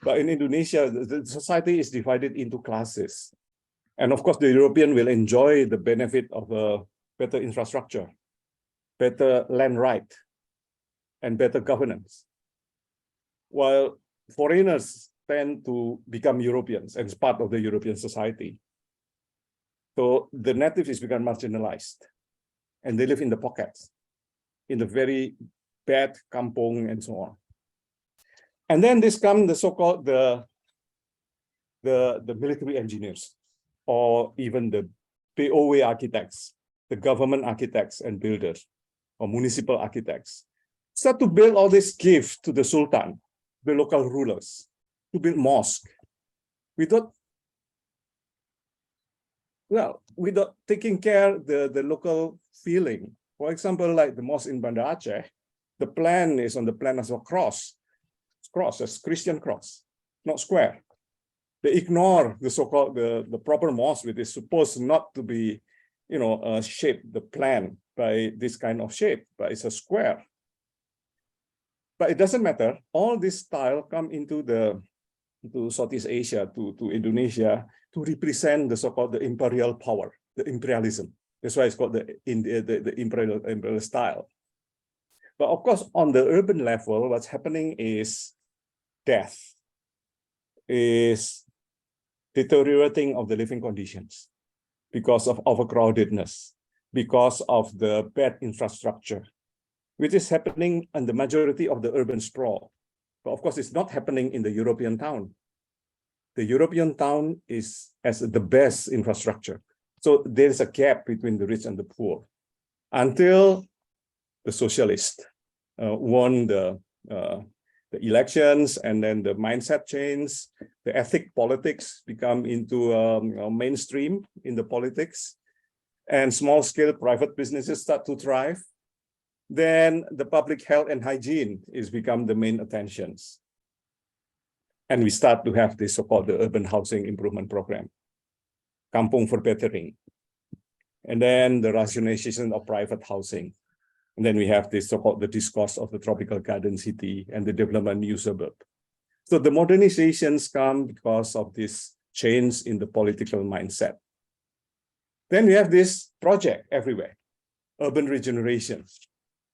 But in Indonesia, the society is divided into classes. And of course, the European will enjoy the benefit of a better infrastructure, better land right, and better governance. While foreigners tend to become Europeans and part of the European society. So the natives is become marginalized and they live in the pockets, in the very bad kampong and so on. And then this come the so-called the military engineers, or even the POW architects, the government architects and builders, or municipal architects, start to build all this gift to the Sultan, the local rulers, to build mosque. Without taking care the local feeling. For example, like the mosque in Banda Aceh, the plan is on the plan as a cross, as Christian cross, not square. They ignore the so-called the proper mosque, which is supposed not to be, shaped, the plan by this kind of shape, but it's a square. But it doesn't matter. All this style come into Southeast Asia, to Indonesia, to represent the so-called the imperial power, the imperialism. That's why it's called the imperial style. But of course, on the urban level, what's happening is death, is deteriorating of the living conditions because of overcrowdedness, because of the bad infrastructure, which is happening in the majority of the urban sprawl. But of course, it's not happening in the European town. The European town has the best infrastructure. So there's a gap between the rich and the poor until the socialists won the elections, and then the mindset change, the ethic politics become into mainstream in the politics, and small-scale private businesses start to thrive. Then the public health and hygiene is become the main attentions. And we start to have this so-called the urban housing improvement program, Kampung Verbetering. And then the rationalization of private housing. And then we have this so-called the discourse of the tropical garden city and the development new suburb. So the modernizations come because of this change in the political mindset. Then we have this project everywhere, urban regeneration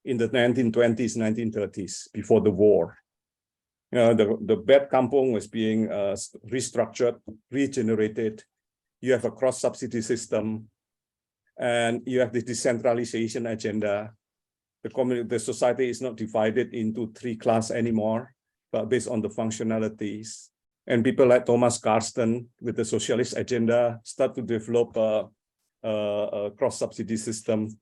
in the 1920s, 1930s, before the war. The bad kampung was being restructured, regenerated. You have a cross-subsidy system, and you have the decentralization agenda. The society is not divided into three classes anymore, but based on the functionalities. And people like Thomas Karsten with the socialist agenda start to develop a cross-subsidy system.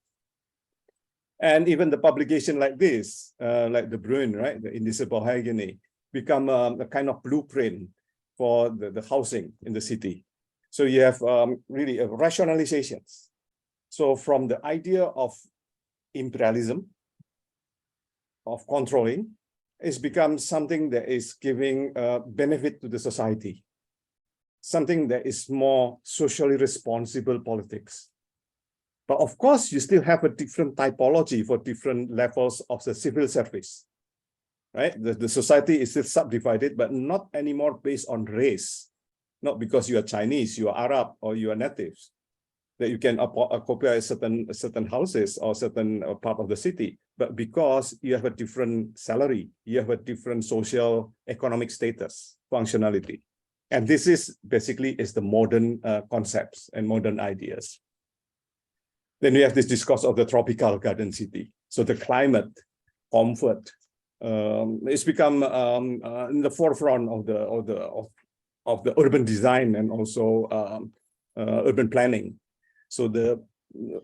And even the publication like this, like the Bruin, right, the Indice Hygiene, become a kind of blueprint for the housing in the city. So you have really rationalizations. So from the idea of imperialism, of controlling, it's become something that is giving benefit to the society, something that is more socially responsible politics. But of course, you still have a different typology for different levels of the civil service, right? The society is still subdivided, but not anymore based on race, not because you are Chinese, you are Arab, or you are natives, that you can occupy certain houses or certain part of the city, but because you have a different salary, you have a different social economic status, functionality. And this is basically the modern concepts and modern ideas. Then we have this discourse of the tropical garden city. So the climate, comfort, it's become in the forefront of the urban design and also urban planning. So the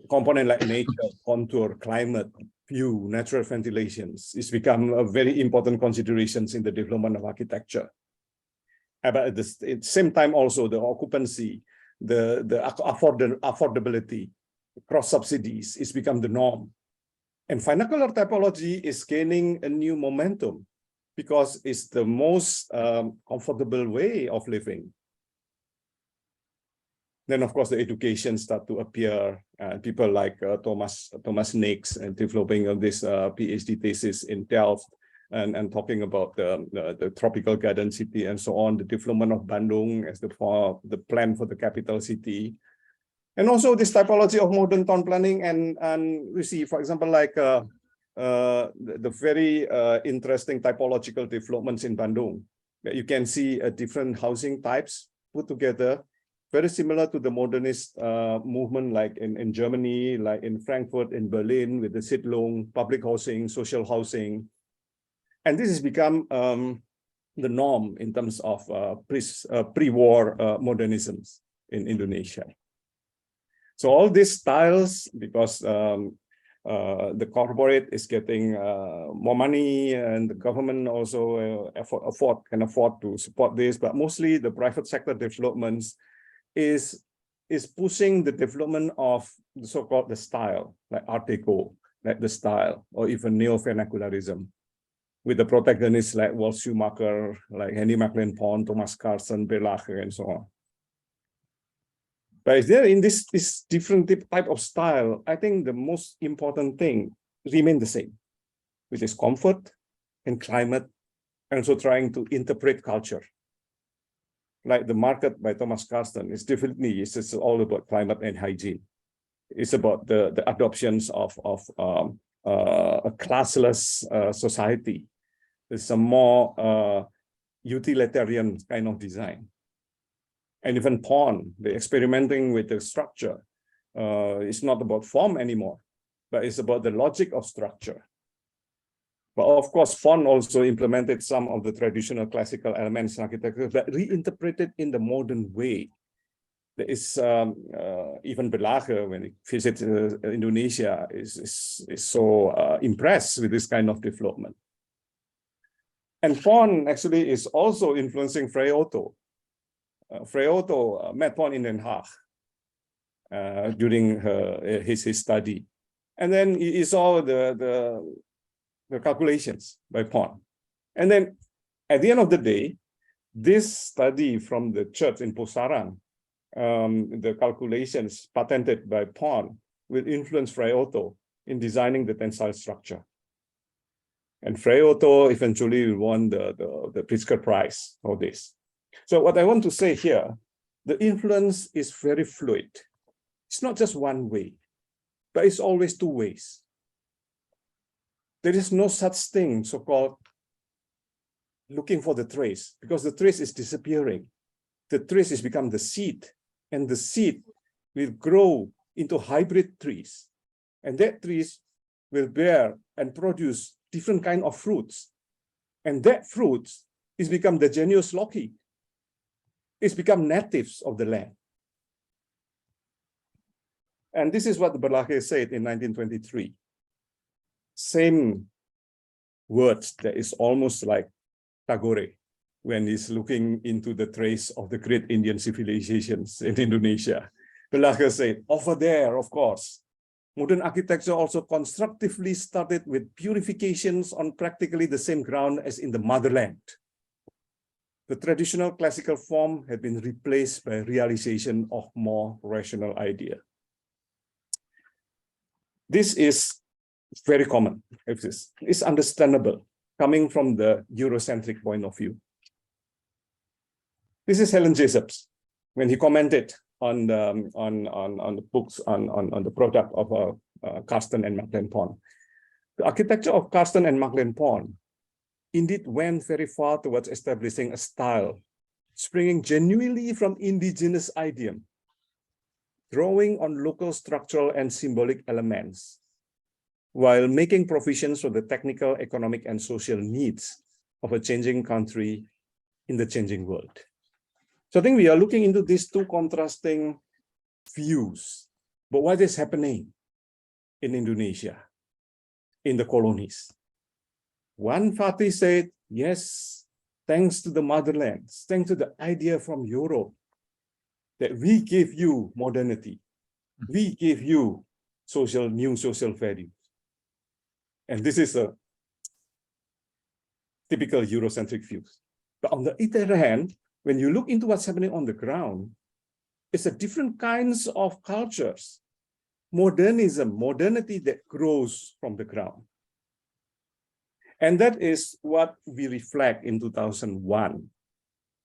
component like nature, contour, climate, view, natural ventilations, it's become a very important considerations in the development of architecture. But at the same time also the occupancy, the affordability, cross subsidies, it's become the norm. And vernacular typology is gaining a new momentum because it's the most comfortable way of living. Then, of course, the education start to appear. People like Thomas Nix and developing this PhD thesis in Delft and talking about the tropical garden city and so on, the development of Bandung as the plan for the capital city. And also this typology of modern town planning, and we see, for example, like the very interesting typological developments in Bandung. You can see different housing types put together, very similar to the modernist movement, like in Germany, like in Frankfurt, in Berlin, with the Siedlung, public housing, social housing. And this has become the norm in terms of pre-war modernisms in Indonesia. So all these styles, because the corporate is getting more money and the government also can afford to support this, but mostly the private sector developments is pushing the development of the so-called the style, like Art Deco, like the style, or even neo-vernacularism, with the protagonists like Walt Schumacher, like Henry Maclean Pond, Thomas Carson, Berlage, and so on. But is there in this different type of style, I think the most important thing remain the same, which is comfort and climate, and also trying to interpret culture. Like the market by Thomas Carson is definitely, it's all about climate and hygiene. It's about the adoptions of a classless society. It's a more utilitarian kind of design. And even porn, the experimenting with the structure, it's not about form anymore, but it's about the logic of structure. But of course, Fon also implemented some of the traditional classical elements in architecture, but reinterpreted in the modern way. There is even Berlage, when he visits Indonesia, is so impressed with this kind of development. And Fon actually is also influencing Frei Otto. Frei Otto met Pon in Den Haag during his study. And then he saw the calculations by Pon. And then at the end of the day, this study from the church in Posaran, the calculations patented by Pon, will influence Frei Otto in designing the tensile structure. And Frei Otto eventually won the Pritzker Prize for this. So what I want to say here, the influence is very fluid. It's not just one way, but it's always two ways. There is no such thing, so-called looking for the trace, because the trace is disappearing. The trace has become the seed, and the seed will grow into hybrid trees. And that trees will bear and produce different kind of fruits. And that fruits is become the genius loci. It's become natives of the land. And this is what Berlage said in 1923. Same words that is almost like Tagore, when he's looking into the trace of the great Indian civilizations in Indonesia. Velasquez said, over there, of course, modern architecture also constructively started with purifications on practically the same ground as in the motherland. The traditional classical form had been replaced by realization of more rational idea. This is very common. It's understandable coming from the Eurocentric point of view. This is Helen Jacobs when he commented on the books on the product of Carsten and Mecklenburg. The architecture of Carsten and Mecklenburg indeed went very far towards establishing a style springing genuinely from indigenous idiom, drawing on local structural and symbolic elements, while making provisions for the technical, economic, and social needs of a changing country in the changing world. So I think we are looking into these two contrasting views. But what is happening in Indonesia, in the colonies? One party said, yes, thanks to the motherland, thanks to the idea from Europe, that we give you modernity, we give you new social values. And this is a typical Eurocentric view. But on the other hand, when you look into what's happening on the ground, it's a different kinds of cultures, modernity that grows from the ground. And that is what we reflect in 2001,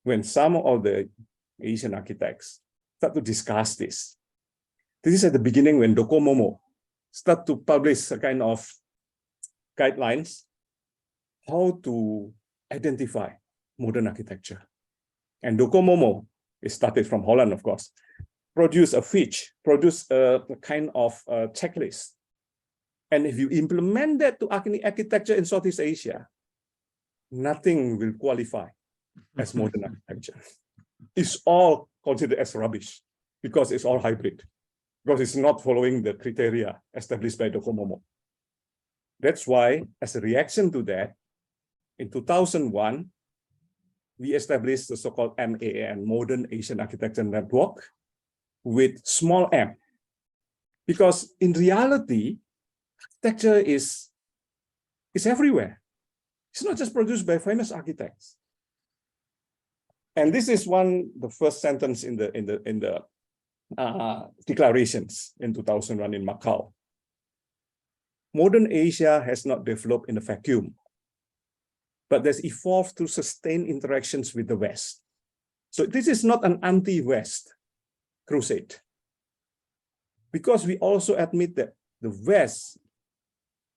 when some of the Asian architects start to discuss this. This is at the beginning when Docomomo start to publish a kind of guidelines how to identify modern architecture. And Docomomo, it started from Holland, of course, produce a kind of checklist. And if you implement that to architecture in Southeast Asia, nothing will qualify as modern architecture. It's all considered as rubbish because it's all hybrid, because it's not following the criteria established by Docomomo. That's why, as a reaction to that, in 2001, we established the so-called MAN, Modern Asian Architecture Network, with small m. Because in reality, architecture is everywhere. It's not just produced by famous architects. And this is the first sentence in the declarations in 2001 in Macau. Modern Asia has not developed in a vacuum, but has evolved to sustain interactions with the West. So this is not an anti-West crusade, because we also admit that the West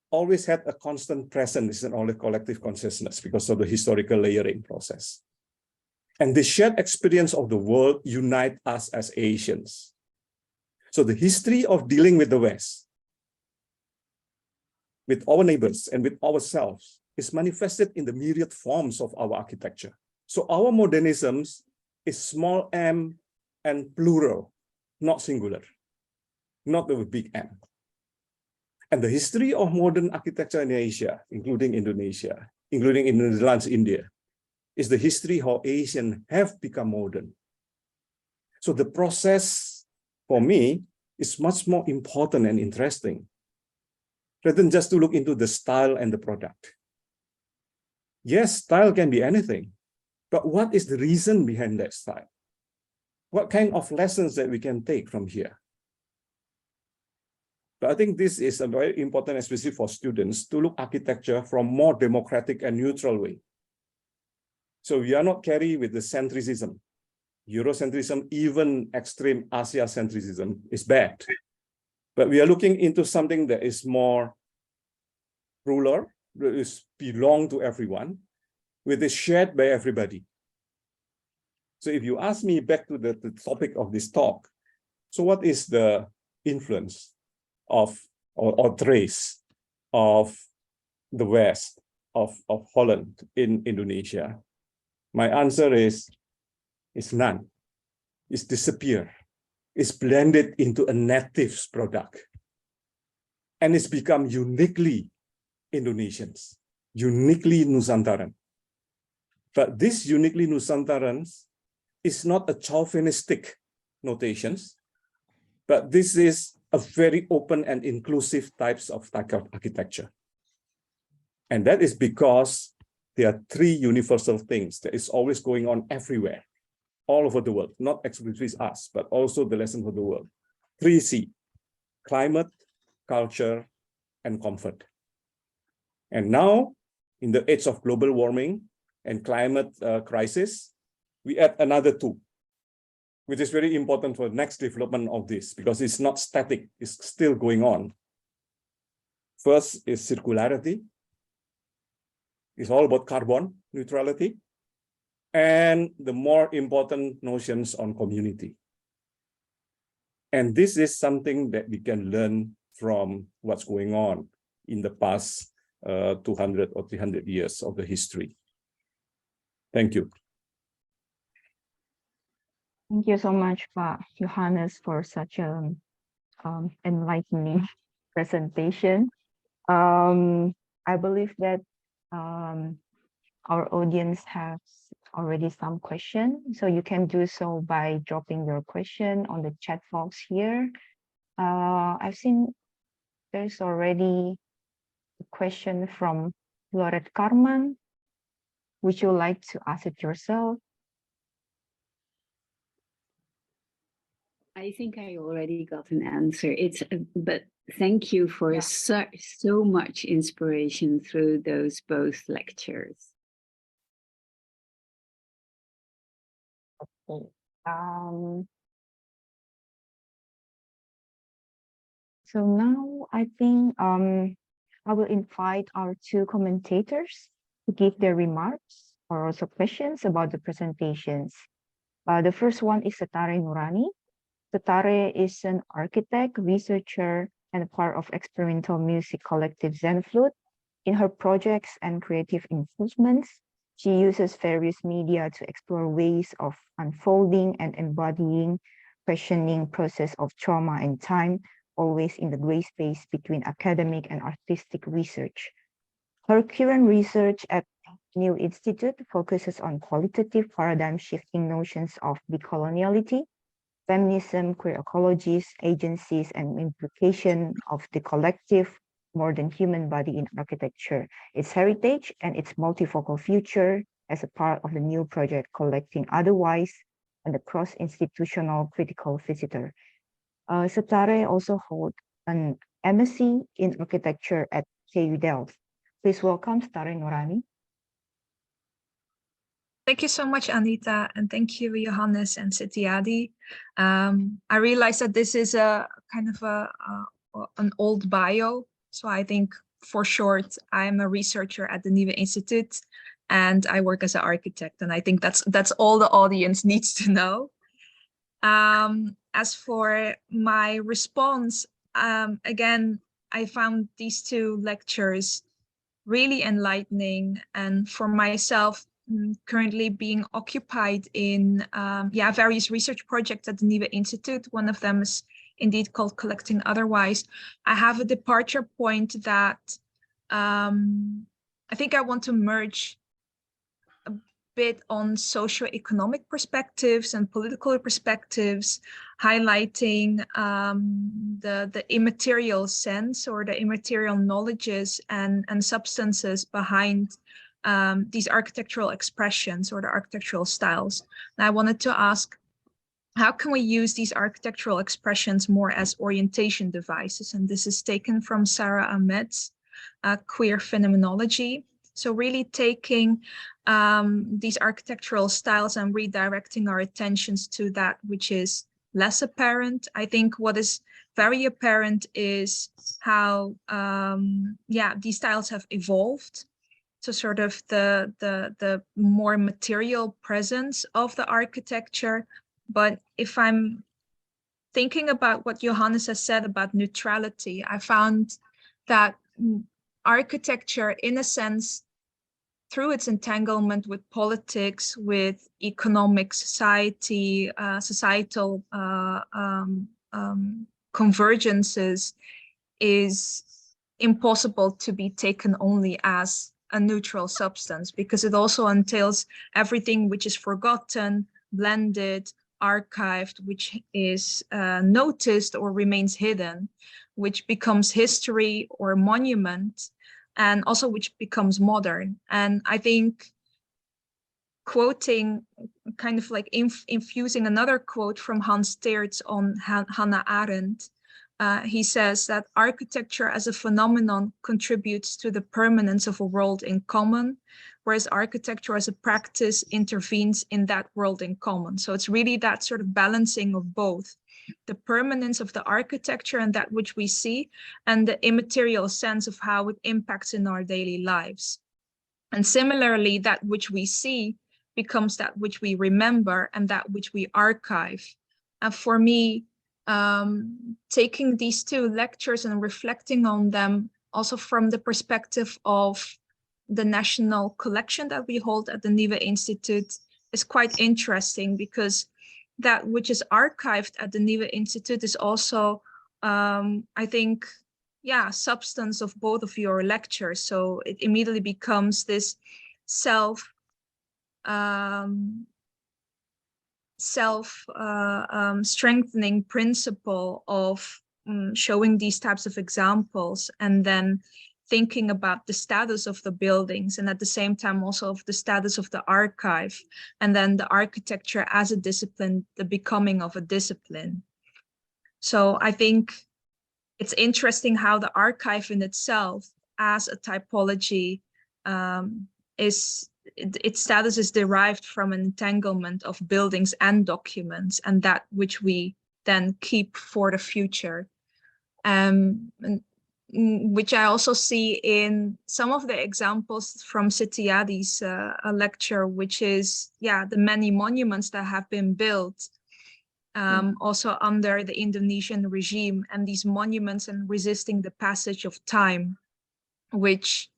always had a constant presence in all the collective consciousness because of the historical layering process. And the shared experience of the world unite us as Asians. So the history of dealing with the West, with our neighbors and with ourselves, is manifested in the myriad forms of our architecture. So our modernisms is small m and plural, not singular, not with big M. And the history of modern architecture in Asia, including Indonesia, including in the Netherlands, India, is the history how Asians have become modern. So the process, for me, is much more important and interesting, rather than just to look into the style and the product. Yes, style can be anything, but what is the reason behind that style? What kind of lessons that we can take from here? But I think this is a very important, especially for students, to look architecture from more democratic and neutral way. So we are not carried with the centricism. Eurocentrism, even extreme Asia-centricism is bad. But we are looking into something that is more ruler, that is belong to everyone, with is shared by everybody. So if you ask me back to the topic of this talk, so what is the influence of or trace of the West, of Holland in Indonesia? My answer is none. It's disappeared. It's blended into a native's product. And it's become uniquely Indonesians, uniquely Nusantaran. But this uniquely Nusantarans is not a chauvinistic notations, but this is a very open and inclusive types of architecture. And that is because there are three universal things that is always going on everywhere, all over the world, not exclusively us, but also the rest of the world. 3C, climate, culture, and comfort. And now, in the age of global warming and climate crisis, we add another two, which is very important for the next development of this, because it's not static, it's still going on. First is circularity. It's all about carbon neutrality. And the more important notions on community. And this is something that we can learn from what's going on in the past 200 or 300 years of the history. Thank you. Thank you so much, Pak Johannes, for such an enlightening presentation. I believe that our audience has already some question, so you can do so by dropping your question on the chat box here. I've seen there's already a question from Loret Carman. Would you like to ask it yourself? I think I already got an answer. But thank you for so much inspiration through those both lectures. Okay. So now I think I will invite our two commentators to give their remarks or also questions about the presentations. The first one is Setare Nurani. Setare is an architect, researcher, and a part of experimental music collective Zen Flute. In her projects and creative improvements, she uses various media to explore ways of unfolding and embodying, questioning process of trauma and time, always in the gray space between academic and artistic research. Her current research at New Institute focuses on qualitative paradigm-shifting notions of decoloniality, feminism, queer ecologies, agencies, and implication of the collective more than human body in architecture, its heritage, and its multifocal future as a part of the new project Collecting Otherwise and the cross-institutional critical visitor. Setare also holds an MSc in architecture at KU Delft. Please welcome Setare Nurani. Thank you so much, Anita, and thank you, Johannes and Setiadi. I realize that this is a kind of an old bio, so I think for short, I'm a researcher at the Nieuwe Instituut, and I work as an architect, and I think that's all the audience needs to know. As for my response, again, I found these two lectures really enlightening, and for myself, currently being occupied in various research projects at the Nieuwe Instituut. One of them is indeed called Collecting Otherwise. I have a departure point that I think I want to merge a bit on socio-economic perspectives and political perspectives, highlighting the immaterial sense or the immaterial knowledges and substances behind these architectural expressions or the architectural styles. And I wanted to ask, how can we use these architectural expressions more as orientation devices? And this is taken from Sarah Ahmed's queer phenomenology. So really taking these architectural styles and redirecting our attentions to that which is less apparent. I think what is very apparent is how these styles have evolved. So sort of the more material presence of the architecture. But if I'm thinking about what Johannes has said about neutrality, I found that architecture, in a sense, through its entanglement with politics, with economic, society, societal convergences, is impossible to be taken only as a neutral substance, because it also entails everything which is forgotten, blended, archived, which is noticed or remains hidden, which becomes history or monument, and also which becomes modern. And I think quoting, kind of like infusing another quote from Hans Teerts on Hannah Arendt, he says that architecture as a phenomenon contributes to the permanence of a world in common, whereas architecture as a practice intervenes in that world in common. So it's really that sort of balancing of both, the permanence of the architecture and that which we see, and the immaterial sense of how it impacts in our daily lives. And similarly, that which we see becomes that which we remember and that which we archive. And for me, taking these two lectures and reflecting on them also from the perspective of the national collection that we hold at the Nieuwe Institute is quite interesting, because that which is archived at the Nieuwe Institute is also, I think, yeah, substance of both of your lectures. So it immediately becomes this self-strengthening principle of showing these types of examples, and then thinking about the status of the buildings, and at the same time also of the status of the archive, and then the architecture as a discipline, the becoming of a discipline. So I think it's interesting how the archive in itself as a typology its status is derived from an entanglement of buildings and documents, and that which we then keep for the future. Which I also see in some of the examples from Sitiadi's lecture, which is, yeah, the many monuments that have been built also under the Indonesian regime, and these monuments and resisting the passage of time, which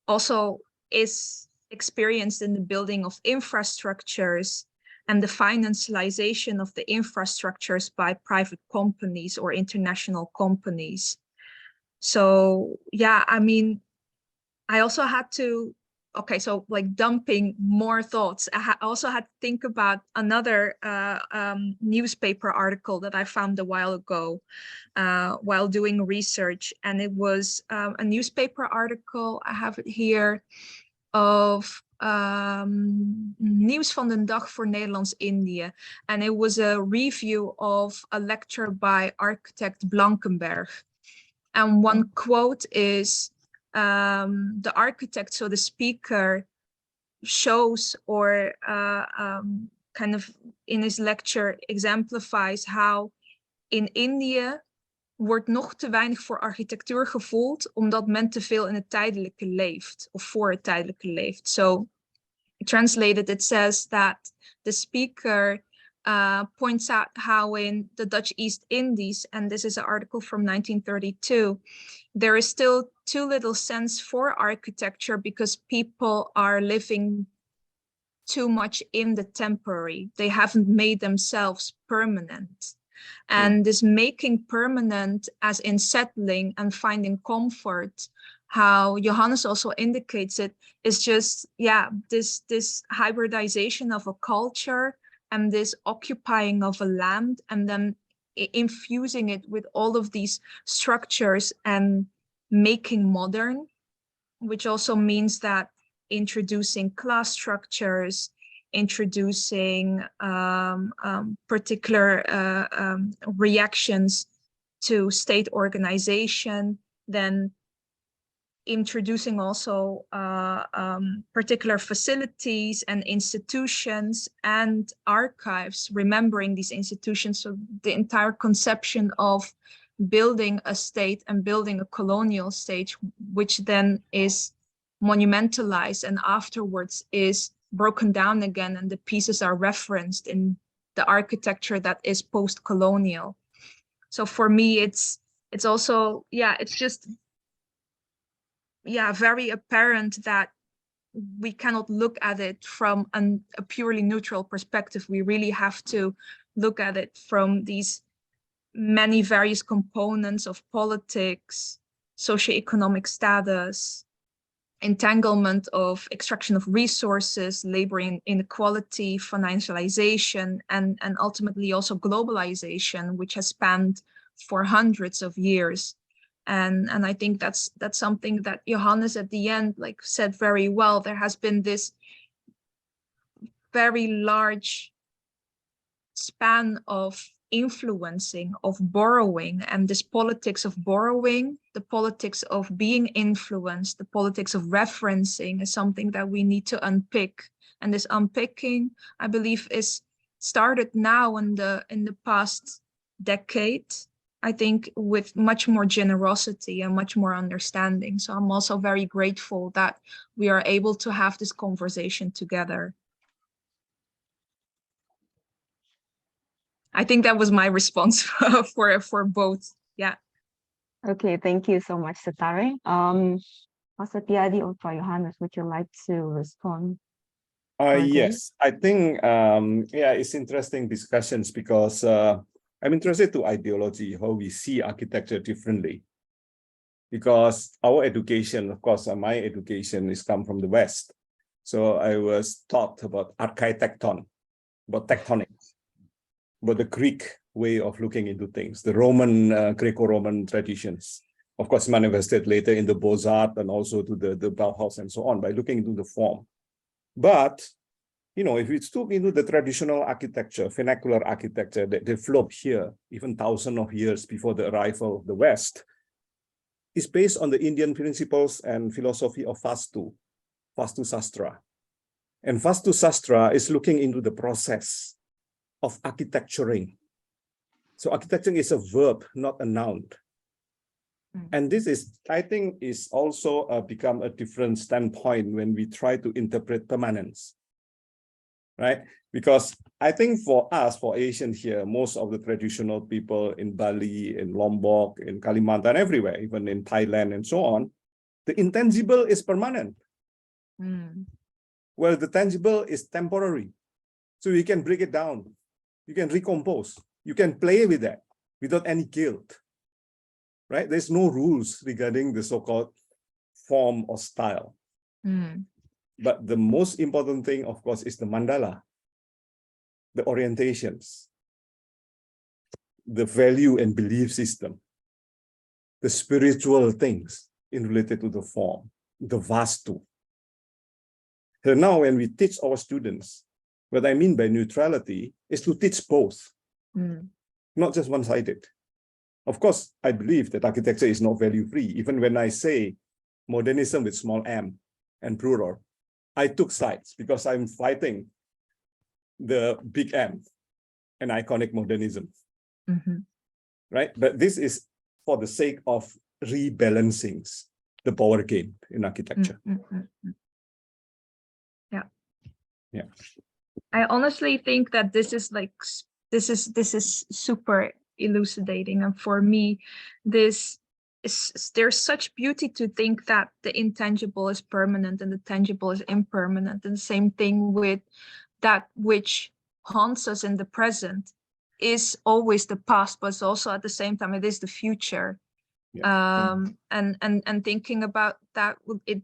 also is experienced in the building of infrastructures and the financialization of the infrastructures by private companies or international companies. So yeah, I mean, I also had to, okay, so like dumping more thoughts, I also had to think about another newspaper article that I found a while ago while doing research. And it was a newspaper article, I have it here, of Nieuws van den Dag voor Nederlands-Indië. And it was a review of a lecture by architect Blankenberg. And one quote is, the architect, so the speaker, shows or kind of in his lecture exemplifies how in India wordt nog te weinig voor architectuur gevoeld, omdat men te veel in het tijdelijke leeft, of voor het tijdelijke leeft. So, translated, it says that the speaker points out how in the Dutch East Indies, and this is an article from 1932, there is still too little sense for architecture because people are living too much in the temporary. They haven't made themselves permanent. And this making permanent, as in settling and finding comfort, how Johannes also indicates it, is just, yeah, this hybridization of a culture and this occupying of a land, and then infusing it with all of these structures and making modern, which also means that introducing class structures, introducing particular reactions to state organization, then introducing also particular facilities and institutions and archives, remembering these institutions. So the entire conception of building a state and building a colonial state, which then is monumentalized and afterwards is broken down again, and the pieces are referenced in the architecture that is post-colonial. So for me, it's also, yeah, it's just, yeah, very apparent that we cannot look at it from a purely neutral perspective. We really have to look at it from these many various components of politics, socioeconomic status, entanglement of extraction of resources, labor inequality, financialization, and ultimately also globalization, which has spanned for hundreds of years. And I think that's something that Johannes at the end like said very well. There has been this very large span of influencing, of borrowing, and this politics of borrowing, the politics of being influenced, the politics of referencing is something that we need to unpick. And this unpicking, I believe, is started now in the past decade, I think, with much more generosity and much more understanding. So I'm also very grateful that we are able to have this conversation together. I think that was my response for both. Yeah. Okay, thank you so much, Setare. Pastor Tiadi or Johannes, would you like to respond? Yes, I think yeah, it's interesting discussions because I'm interested to ideology, how we see architecture differently. Because our education, of course, my education is come from the West. So I was taught about architecton, about tectonics, about the Greek way of looking into things, the Roman, Greco-Roman traditions, of course, manifested later in the Beaux-Arts and also to the Bauhaus and so on by looking into the form. But, you know, if we look into the traditional architecture, vernacular architecture that developed here, even thousands of years before the arrival of the West, is based on the Indian principles and philosophy of Vastu Sastra. And Vastu Sastra is looking into the process of architecturing. So architecturing is a verb, not a noun. And this is, I think, is also become a different standpoint when we try to interpret permanence, right? Because I think for us, for Asians here, most of the traditional people in Bali, in Lombok, in Kalimantan, everywhere, even in Thailand and so on, the intangible is permanent. Well, the tangible is temporary. So you can break it down. You can recompose. You can play with that without any guilt, right? There's no rules regarding the so-called form or style. But the most important thing, of course, is the mandala, the orientations, the value and belief system, the spiritual things in related to the form, the vastu. So now when we teach our students, what I mean by neutrality is to teach both, not just one-sided. Of course, I believe that architecture is not value-free. Even when I say modernism with small m and plural, I took sides because I'm fighting the big M and iconic modernism, right? But this is for the sake of rebalancing the power game in architecture. Yeah. I honestly think that this is like this is super elucidating, and for me, there's such beauty to think that the intangible is permanent and the tangible is impermanent, and the same thing with that which haunts us in the present is always the past, but it's also at the same time it is the future. And thinking about that, it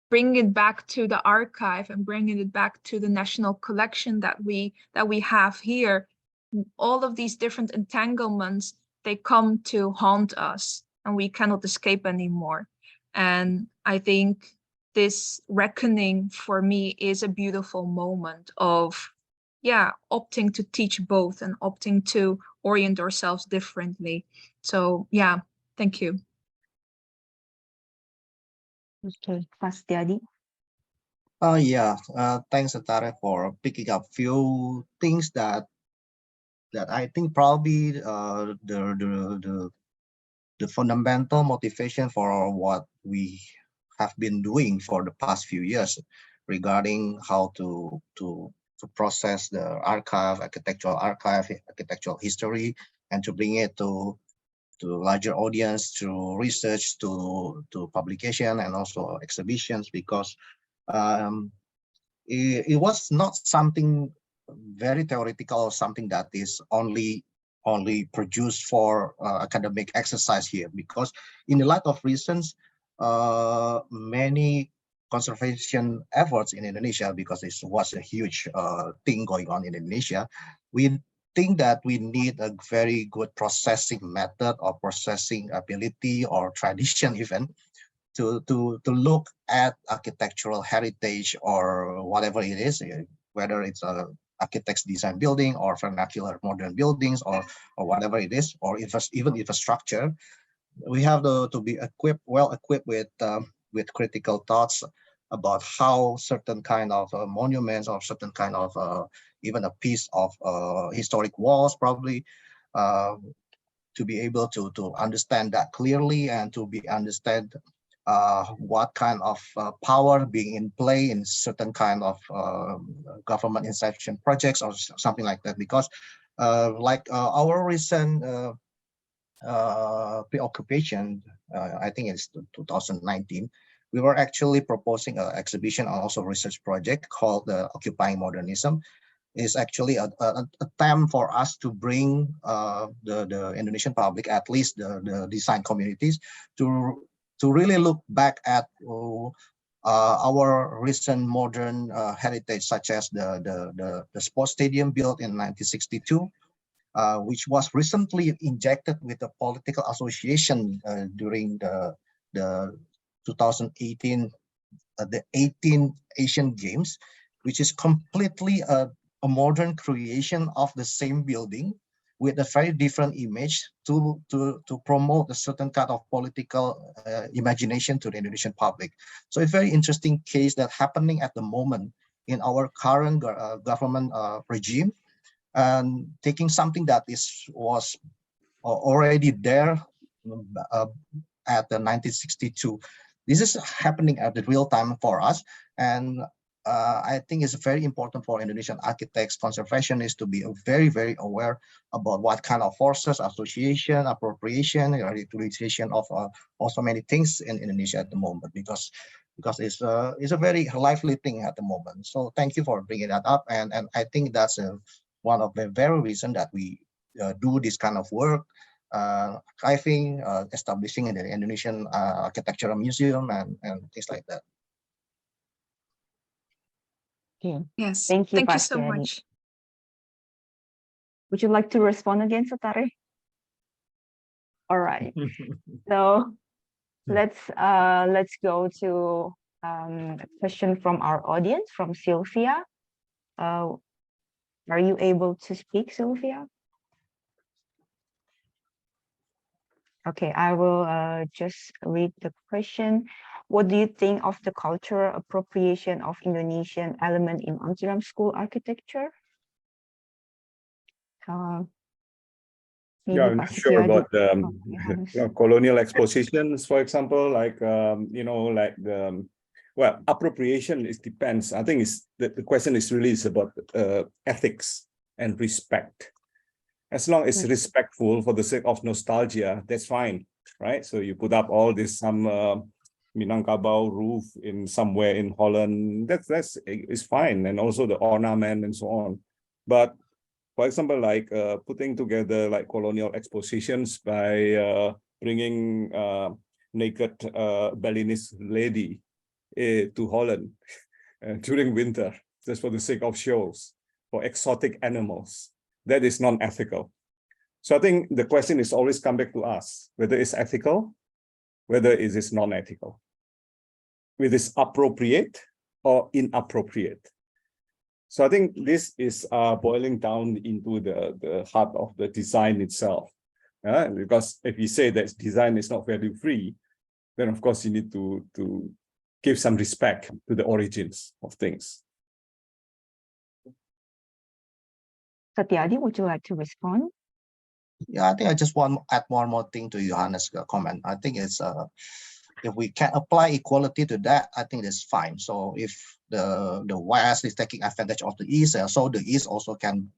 bringing it back to the archive and bringing it back to the national collection that we have here, all of these different entanglements, they come to haunt us and we cannot escape anymore. And I think this reckoning for me is a beautiful moment of, yeah, opting to teach both and opting to orient ourselves differently. So yeah, thank you. Okay, Pastor Tiadi. Thanks, Setare, for picking up few things that I think probably the fundamental motivation for what we have been doing for the past few years regarding how to process the architectural history, and to bring it to larger audience, to research, to publication, and also exhibitions, because it was not something very theoretical or something that is only produced for academic exercise here, because in a lot of reasons, many conservation efforts in Indonesia, because it was a huge thing going on in Indonesia, we think that we need a very good processing method or processing ability or tradition even to look at architectural heritage or whatever it is, whether it's a architect's design building or vernacular modern buildings or whatever it is, or even infrastructure. We have to be well equipped with critical thoughts about how certain kind of monuments or certain kind of even a piece of historic walls probably to be able to understand that clearly and to understand what kind of power being in play in certain kind of government inception projects or something like that. Because our recent preoccupation, I think it's 2019, we were actually proposing an exhibition and also research project called the Occupying Modernism. Is actually an attempt for us to bring the Indonesian public, at least the design communities, to really look back at our recent modern heritage, such as the sports stadium built in 1962, which was recently injected with the political association during the 2018 the 18 Asian Games, which is completely a modern creation of the same building with a very different image to promote a certain kind of political imagination to the Indonesian public. So it's a very interesting case that happening at the moment in our current government regime, and taking something that was already there at the 1962. This is happening at the real time for us, and I think it's very important for Indonesian architects, conservationists to be very, very aware about what kind of forces, association, appropriation, utilization of also many things in Indonesia at the moment, because it's a very lively thing at the moment. So thank you for bringing that up, and I think that's one of the very reasons that we do this kind of work, archiving, establishing in the Indonesian Architectural Museum and things like that. Okay. Yes. Thank you, Thank you so Pastiani. much. Would you like to respond again, Satare? All right. So let's go to a question from our audience, from Sylvia. Are you able to speak, Sylvia? Okay, I will just read the question. What do you think of the cultural appropriation of Indonesian element in Amsterdam School architecture? Yeah, I'm not sure about colonial expositions, for example, like, well, appropriation, it depends. I think the question is really about ethics and respect. As long as it's respectful for the sake of nostalgia, that's fine, right? So you put up all this Minangkabau roof in somewhere in Holland, that's fine, and also the ornament and so on. But for example, like putting together like colonial expositions by bringing naked Balinese lady to Holland during winter, just for the sake of shows, for exotic animals, that is non-ethical. So I think the question is always come back to us, whether it's ethical, whether it is non-ethical, whether it's appropriate or inappropriate. So I think this is boiling down into the heart of the design itself. Because if you say that design is not value-free, then of course you need to give some respect to the origins of things. Satyadi, would you like to respond? Yeah, I think I just want to add one more thing to Johannes' comment. I think it's if we can apply equality to that, I think that's fine. So if the West is taking advantage of the East, so the East also can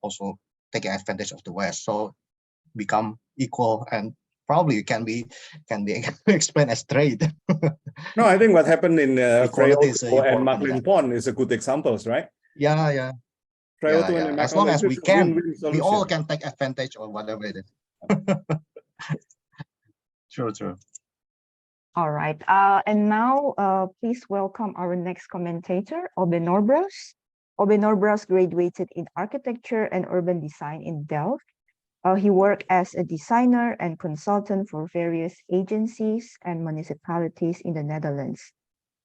take advantage of the West. So become equal, and probably can be explained as trade. No, I think what happened in Kyoto and important, Macklin Pond is a good examples, right? Yeah, yeah. Kyoto Yeah, and as long as we can, we all solution. can take advantage of whatever it is. True. All right. And now, please welcome our next commentator, Obe Norbros. Obe Norbros graduated in architecture and urban design in Delft. He worked as a designer and consultant for various agencies and municipalities in the Netherlands.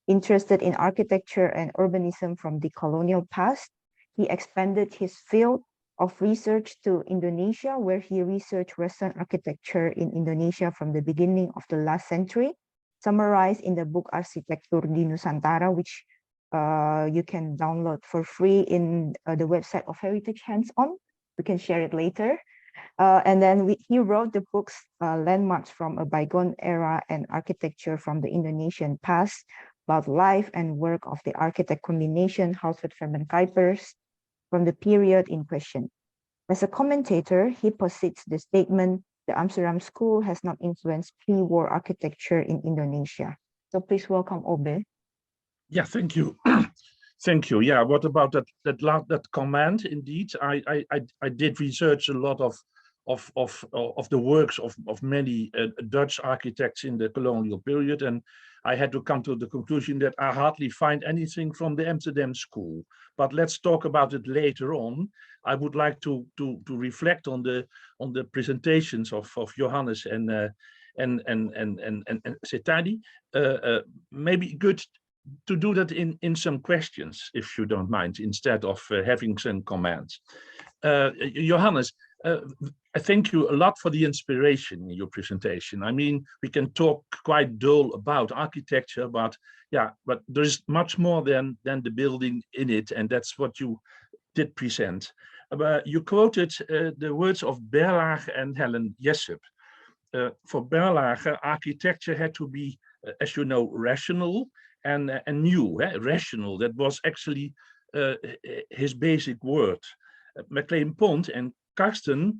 Interested in architecture and urbanism from the colonial past, he expanded his field of research to Indonesia, where he researched Western architecture in Indonesia from the beginning of the last century, summarized in the book Arsitektur di Nusantara, which you can download for free in the website of Heritage Hands-On. We can share it later. And then he wrote the books Landmarks from a Bygone Era and Architecture from the Indonesian Past, about life and work of the architect combination Halfred Vermen Kuipers from the period in question. As a commentator, he posits the statement, the Amsterdam School has not influenced pre-war architecture in Indonesia. So please welcome Obe. Yeah, thank you. Thank you. Yeah, what about that comment? Indeed, I did research a lot of the works of many Dutch architects in the colonial period, and I had to come to the conclusion that I hardly find anything from the Amsterdam School. But let's talk about it later on. I would like to reflect on the presentations of Johannes and Setadi. Maybe good to do that in some questions, if you don't mind, instead of having some comments. Johannes, I thank you a lot for the inspiration in your presentation. I mean, we can talk quite dull about architecture, but yeah, but there's much more than the building in it, and that's what you did present. You quoted the words of Berlage and Helen Jessup. For Berlage, architecture had to be, as you know, rational and new. Rational, that was actually his basic word. McLean Pond and Karsten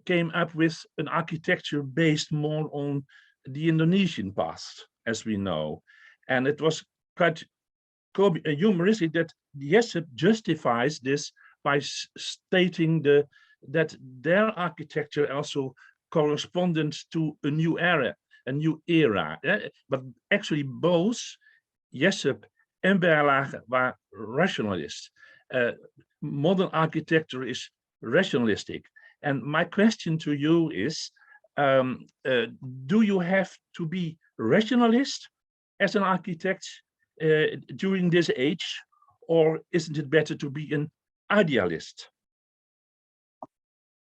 came up with an architecture based more on the Indonesian past, as we know. And it was quite humoristic that Jessup justifies this by stating that their architecture also corresponded to a new era. But actually both Jessup and Berlage were rationalists. Modern architecture is rationalistic. And my question to you is, do you have to be rationalist as an architect during this age, or isn't it better to be an idealist?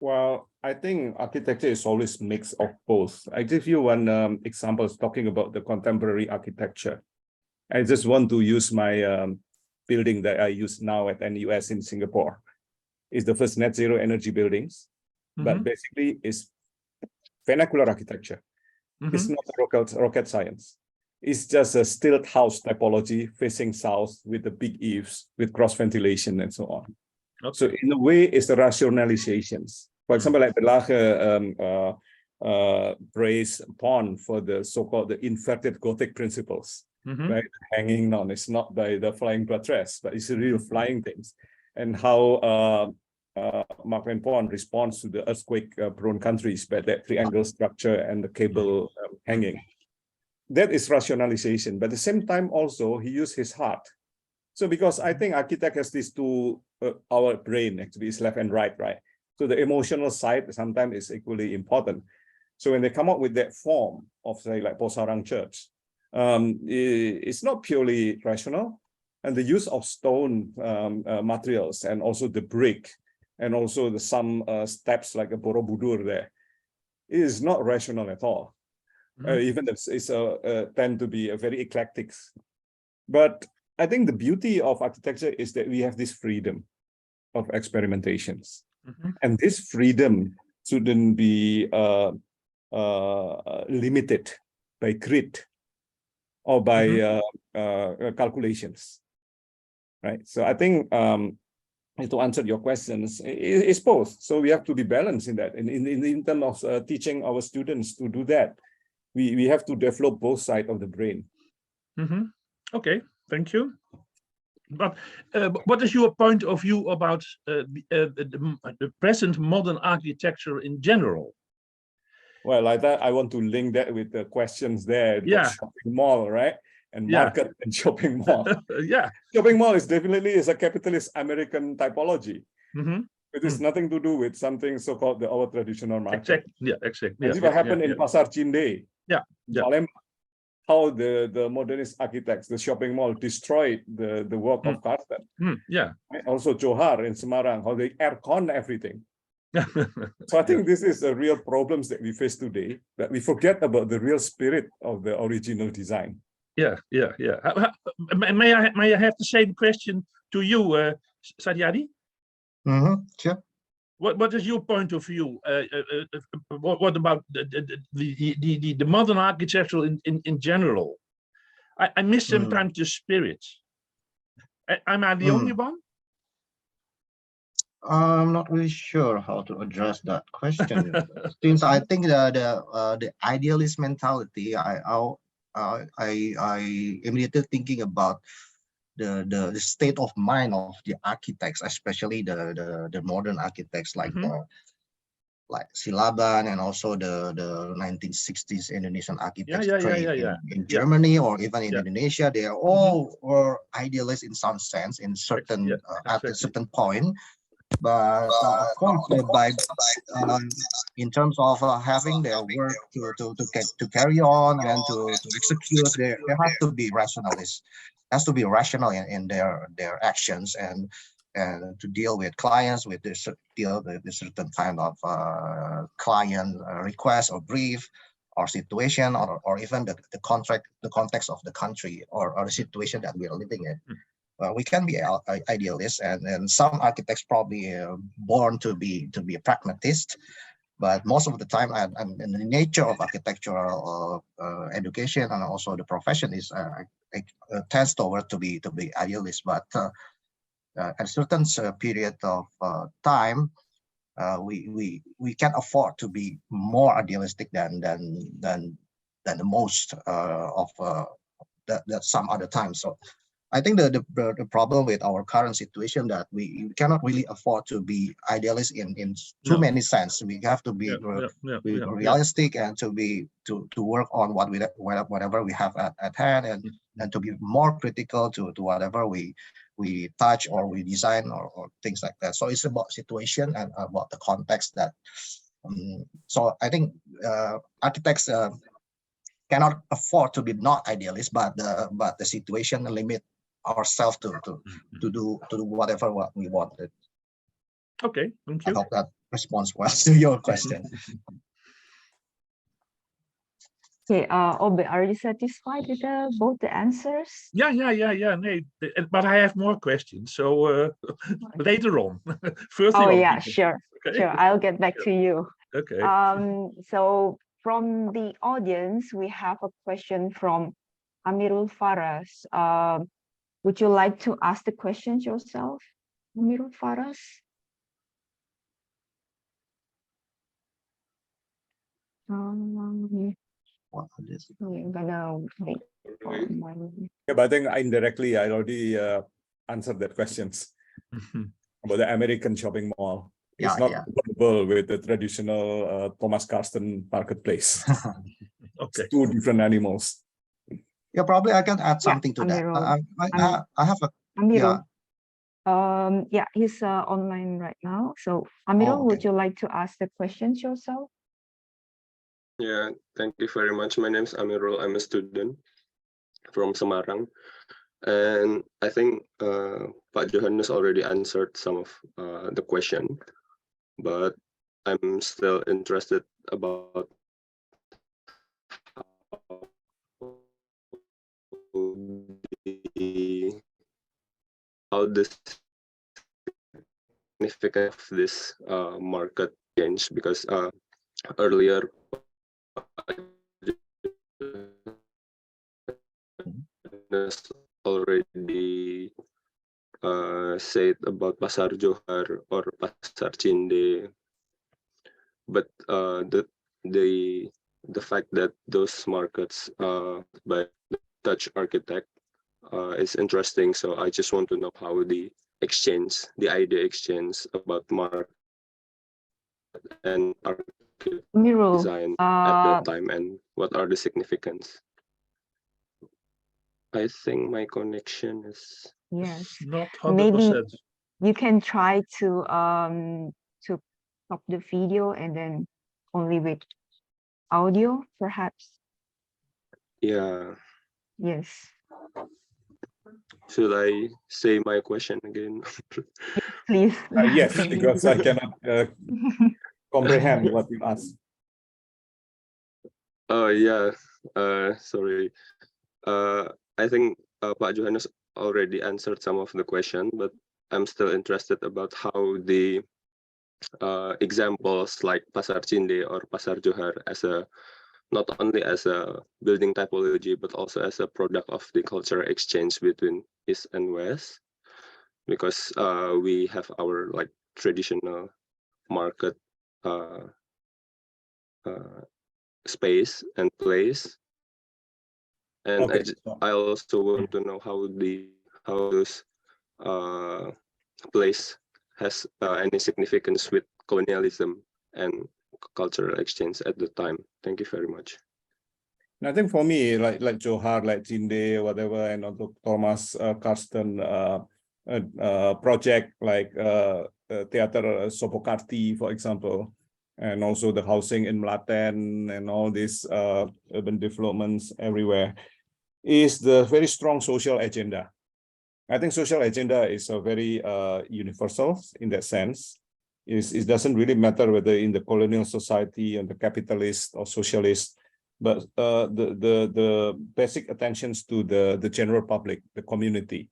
Well, I think architecture is always a mix of both. I give you one example talking about the contemporary architecture. I just want to use my building that I use now at NUS in Singapore. It's the first net zero energy buildings, but basically it's vernacular architecture. It's not rocket science. It's just a stilt house typology facing south with the big eaves, with cross ventilation and so on. Okay. So in a way, it's the rationalizations. For example, like Berlage praised upon for the so-called the inverted Gothic principles, right? Hanging on, it's not by the flying buttress, but it's the real flying things. And how McLean Pond responds to the earthquake-prone countries by that triangle structure and the cable hanging. That is rationalization. But at the same time, also, he used his heart. So because I think architect has these two, our brain actually is left and right, right? So the emotional side sometimes is equally important. So when they come up with that form of, say, like Posarang Church, it's not purely rational. And the use of stone materials and also the brick and also some steps like a Borobudur there is not rational at all. Even it's tend to be a very eclectic. But I think the beauty of architecture is that we have this freedom of experimentations. And this freedom shouldn't be limited by grid or by calculations, right? So I think to answer your questions, it's both. So we have to be balanced in that. In terms of teaching our students to do that, we have to develop both sides of the brain. Okay, thank you. But what is your point of view about the present modern architecture in general? Well, I thought I want to link that with the questions there about Yeah. shopping mall, right? And Yeah. market and shopping mall. Yeah. Shopping mall is definitely a capitalist American typology. Mhm. It is nothing to do with something so-called our traditional market. Exactly. Yeah. Exactly. And see what happened in Pasar Cinde. Yeah. Yeah. Palembang, how the modernist architects, the shopping mall destroyed the work of Carter. Yeah. Also Johar in Semarang, how they aircon everything. So I think this is a real problems that we face today, that we forget about the real spirit of the original design. Yeah. Yeah. Yeah. May I have the same question to you, Satyadi? Sure. What is your point of view? What about the modern architecture in general? I miss sometimes the spirit. Am I the only one? I'm not really sure how to address that question. Since I think the idealist mentality, I immediately thinking about the state of mind of the architects, especially the modern architects like Silaban and also the 1960s Indonesian architects trained in Germany or even in Indonesia. They all were idealists in some sense, in certain at a certain point. But of course, in terms of having their work to carry on and to execute, there has to be rationalist, has to be rational in their actions and to deal with clients with this certain kind of client request or brief or situation or even the context of the country or the situation that we are living in. We can be idealists, and some architects probably born to be a pragmatist, but most of the time, and the nature of architectural education and also the profession is tends toward to be idealist. But at a certain period of time, we can afford to be more idealistic than the most of that some other times. So I think the problem with our current situation that we cannot really afford to be idealist in too many sense. We have to be realistic and to work on whatever we have at hand and to be more critical to whatever we touch or we design or things like that. So it's about situation and about the context that. So I think architects cannot afford to be not idealist, but the situation limit ourselves to do whatever what we wanted. Okay, thank you. I hope that responds well to your question. Okay, Obe, are you satisfied with both the answers? Yeah. Nee, but I have more questions. So later on. First. Oh yeah, sure. Okay. Sure. I'll get back to you. Okay. So from the audience, we have a question from Amirul Faras. Would you like to ask the questions yourself, Amirul Faras? We're gonna wait for one. Yeah, but I think indirectly I already answered that questions about the American shopping mall. It's not compatible with the traditional Thomas Carsten marketplace. Okay. It's two different animals. Yeah, probably I can add something to that. I have a Amirul. Yeah, he's online right now. So Amirul, would you like to ask the questions yourself? Yeah, thank you very much. My name is Amirul. I'm a student from Semarang. And I think Pak Johannes already answered some of the question, but I'm still interested about how the significance of this market change, because earlier already said about Pasar Johar or Pasar Cinde, but the fact that those markets by the Dutch architect is interesting. So I just want to know how the exchange, the idea exchange about market and architect architect design at that time, and what are the significance? I think my connection is yes. Not Maybe 100%. you can try to stop the video and then only with audio, perhaps. yeah. Yes. Should I say my question again? Please. Yes, Thank you. because I cannot comprehend what you asked. Oh yeah. Sorry. I think Pak Johannes already answered some of the question, but I'm still interested about how the examples like Pasar Cinde or Pasar Johar as a not only as a building typology, but also as a product of the cultural exchange between East and West, because we have our like traditional market space and place, and Okay. I also want to know how those place has any significance with colonialism and cultural exchange at the time. Thank you very much. And I think for me, like Johar, like Cinde, whatever, and also Thomas Karsten project like Theater Sopokarti, for example, and also the housing in Melaten and all these urban developments everywhere, is the very strong social agenda. I think social agenda is a very universal in that sense. It doesn't really matter whether in the colonial society and the capitalist or socialist, but the basic attentions to the general public, the community,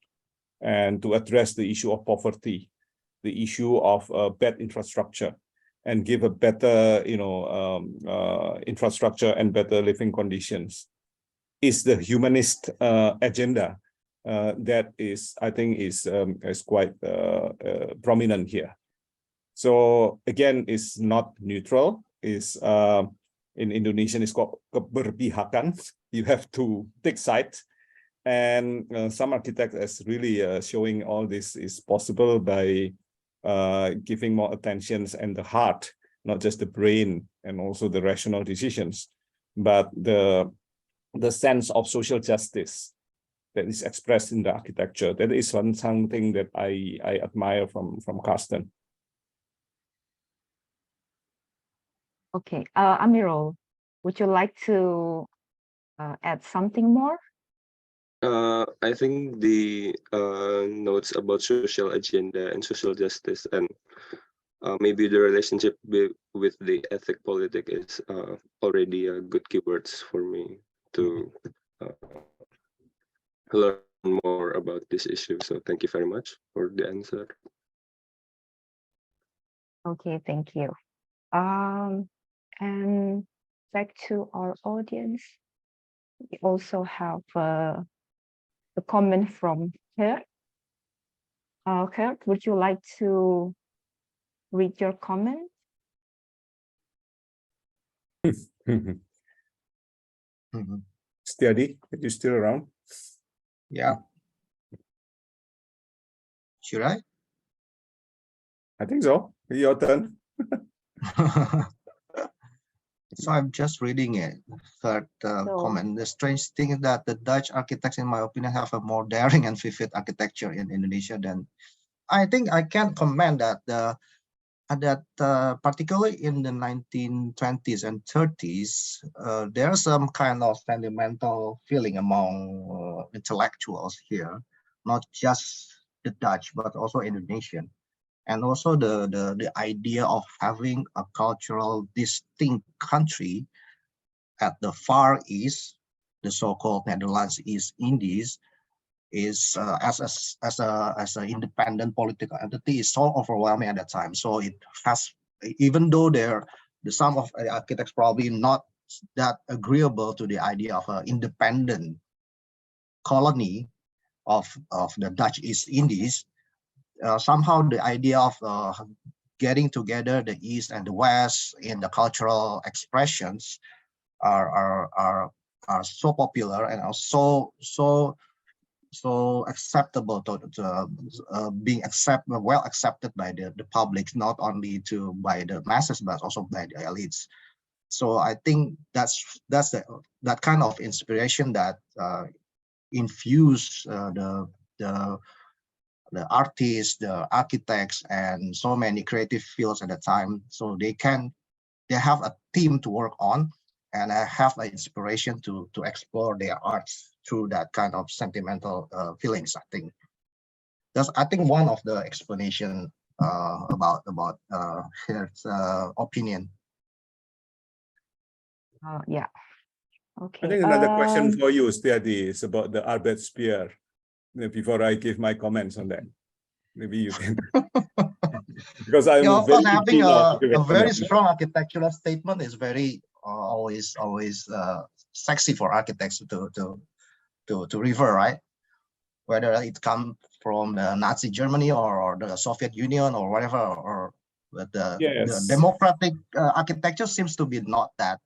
and to address the issue of poverty, the issue of bad infrastructure, and give a better, infrastructure and better living conditions, is the humanist agenda that is, I think, is quite prominent here. So again, it's not neutral. It's in Indonesian, it's called keberpihakan. You have to take sides, and some architects is really showing all this is possible by giving more attentions and the heart, not just the brain and also the rational decisions, but the sense of social justice that is expressed in the architecture. That is something that I admire from Karsten. Okay, Amirul, would you like to add something more? I think the notes about social agenda and social justice, and maybe the relationship with the ethic politic is already good keywords for me to learn more about this issue. So thank you very much for the answer. Okay, thank you. And back to our audience, we also have a comment from Kurt. Kurt, would you like to read your comment? Steady, are you still around? Yeah. Should I? I think so. Your turn. So I'm just reading it. Third comment. The strange thing is that the Dutch architects, in my opinion, have a more daring and vivid architecture in Indonesia than. I think I can comment that particularly in the 1920s and 30s, there's some kind of sentimental feeling among intellectuals here, not just the Dutch, but also Indonesian. And also the idea of having a cultural distinct country at the Far East, the so-called Netherlands East Indies, is as an independent political entity is so overwhelming at that time. So it has, even though some of the architects probably not that agreeable to the idea of an independent colony of the Dutch East Indies, somehow the idea of getting together the East and the West in the cultural expressions are so popular and are so so acceptable to being well accepted by the public, not only by the masses but also by the elites. So I think that kind of inspiration that infuse the artists, the architects, and so many creative fields at the time. So they have a theme to work on, and I have an inspiration to explore their arts through that kind of sentimental feelings. I think that's one of the explanation about his opinion. Yeah. Okay. I think another question for you, Stiadi, is about the Arbeitsspier. Before I give my comments on that, maybe you can. Because I'm of course, having a very comment. strong architectural statement is very always sexy for architects to refer, right? Whether it comes from the Nazi Germany or the Soviet Union or whatever, or the democratic architecture seems to be not that,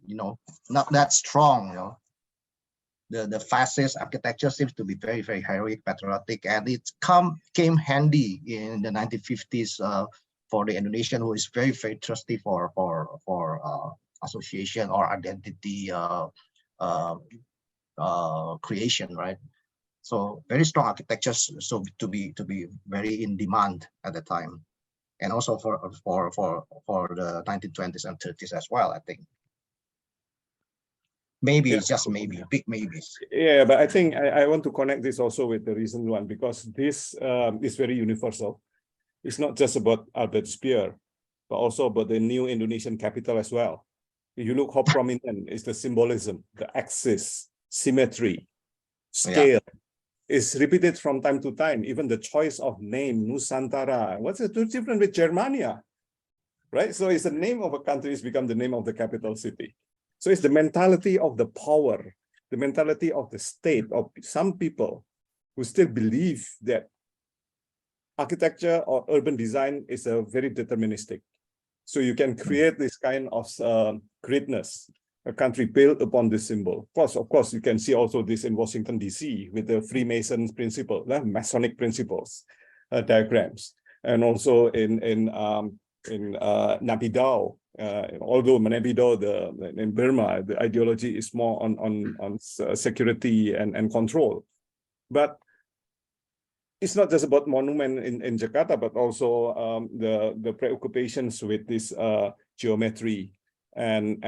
not that strong. The fascist architecture seems to be very, very heroic, patriotic, and it came handy in the 1950s for the Indonesian, who is very, very thirsty for association or identity creation, right? So very strong architecture, so to be very in demand at the time, and also for the 1920s and 30s as well, I think. Maybe it's just maybe, big maybes. Yeah, but I think I want to connect this also with the recent one, because this is very universal. It's not just about Arbeitsspier, but also about the new Indonesian capital as well. If you look how prominent is the symbolism, the axis, symmetry, scale, is repeated from time to time. Even the choice of name, Nusantara, what's the difference with Germania, right? So it's the name of a country, it's become the name of the capital city. So it's the mentality of the power, the mentality of the state, of some people who still believe that architecture or urban design is a very deterministic. So you can create this kind of greatness, a country built upon this symbol. Of course, you can see also this in Washington, D.C. with the Freemasons principle, Masonic principles, diagrams, and also in Naypyidaw. Although Naypyidaw, in Burma, the ideology is more on security and control. But it's not just about monument in Jakarta, but also the preoccupations with this geometry and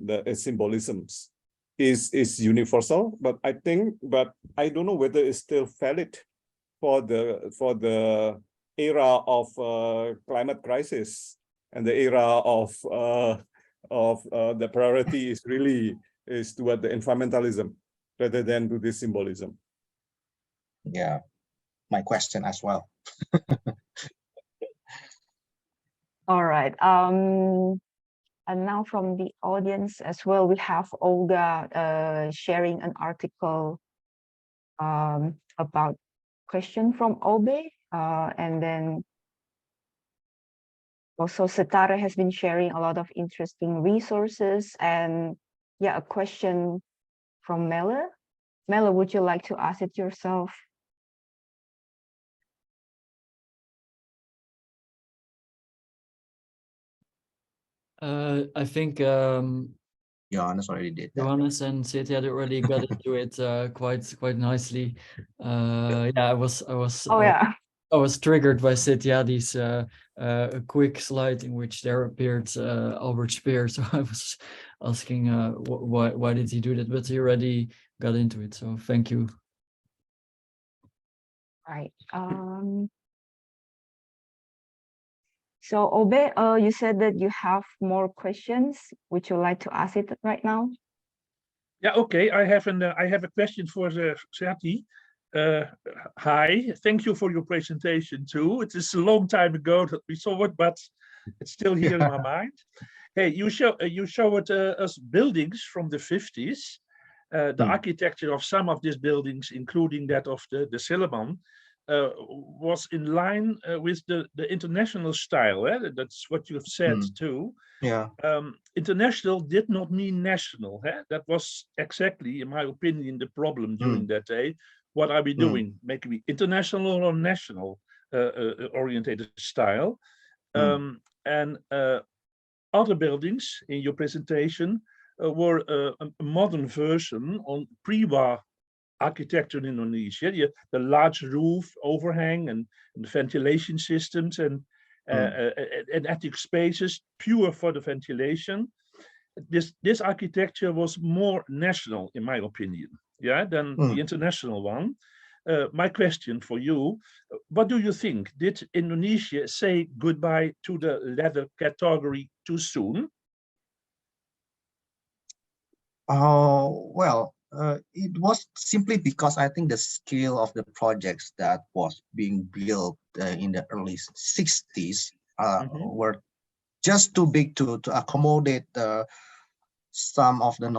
the symbolisms is universal. But I don't know whether it's still valid for the era of climate crisis, and the era of the priority is toward the environmentalism rather than to this symbolism. Yeah, my question as well. All right. And now from the audience as well, we have Olga sharing an article about question from Obe, and then also Setare has been sharing a lot of interesting resources, and yeah, a question from Melle. Melle, would you like to ask it yourself? I think Johannes already did that. Johannes and Setare already got into it quite nicely. Yeah, I was triggered by Setiadi's a quick slide in which there appeared Albert Speer. So I was asking why did he do that, but he already got into it. So thank you. Right. So Obe, you said that you have more questions. Would you like to ask it right now? Yeah, okay. I have a question for Seti. Hi, thank you for your presentation too. It is a long time ago that we saw it, but it's still here in my mind. Hey, you showed us buildings from the 50s, the architecture of some of these buildings, including that of the Silliman, was in line with the international style. That's what you have said too. Yeah. International did not mean national. That was exactly, in my opinion, the problem during that day. What are we doing? Make we international or national orientated style? And other buildings in your presentation were a modern version on pre-war architecture in Indonesia, the large roof overhang and the ventilation systems and attic spaces pure for the ventilation. This architecture was more national, in my opinion, than the international one. My question for you, what do you think? Did Indonesia say goodbye to the latter category too soon? Well, it was simply because I think the scale of the projects that was being built in the early 60s were just too big to accommodate some of the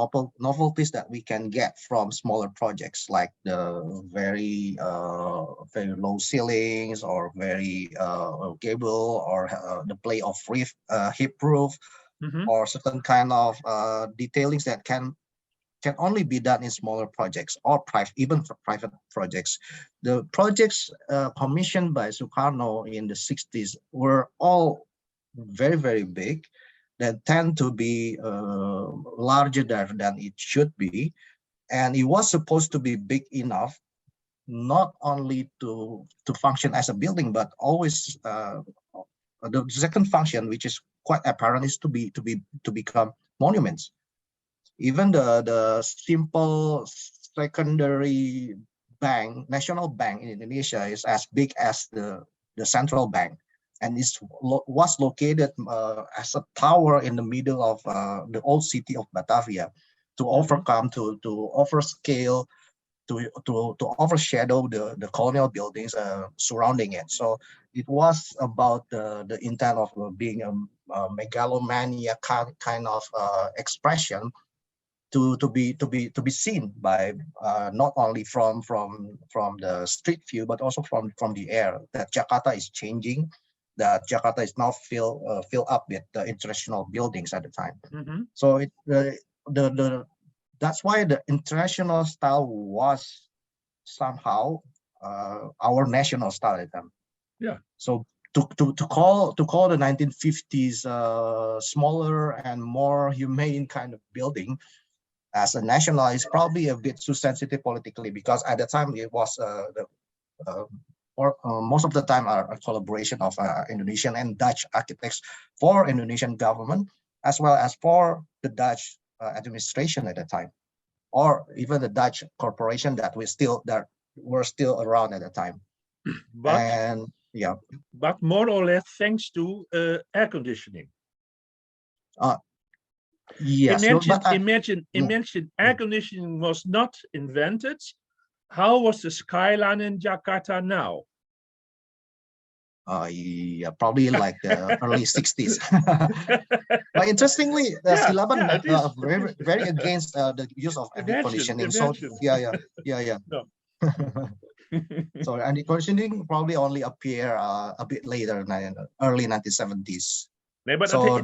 novelties that we can get from smaller projects, like the very low ceilings or very gable, or the play of hip roof, or certain kind of detailings that can only be done in smaller projects or even for private projects. The projects commissioned by Sukarno in the 60s were all very, very big, that tend to be larger than it should be. And it was supposed to be big enough, not only to function as a building, but always the second function, which is quite apparent, is to become monuments. Even the simple secondary bank, national bank in Indonesia, is as big as the central bank, and was located as a tower in the middle of the old city of Batavia, to overcome, to overscale, to overshadow the colonial buildings surrounding it. So it was about the intent of being a megalomania kind of expression, to be seen by not only from the street view, but also from the air, that Jakarta is changing, that Jakarta is now filled up with the international buildings at the time. So that's why the international style was somehow our national style at the time. Yeah. So to call the 1950s smaller and more humane kind of building as a national is probably a bit too sensitive politically, because at the time it was most of the time a collaboration of Indonesian and Dutch architects for Indonesian government, as well as for the Dutch administration at the time, or even the Dutch corporation that were still around at the time. But more or less thanks to air conditioning. Yes. Imagine air conditioning was not invented. How was the skyline in Jakarta now? Yeah, probably like the early 60s. But interestingly, Silaban very, very against the use of air conditioning. So yeah. No. So air conditioning probably only appear a bit later, early 1970s. No, but so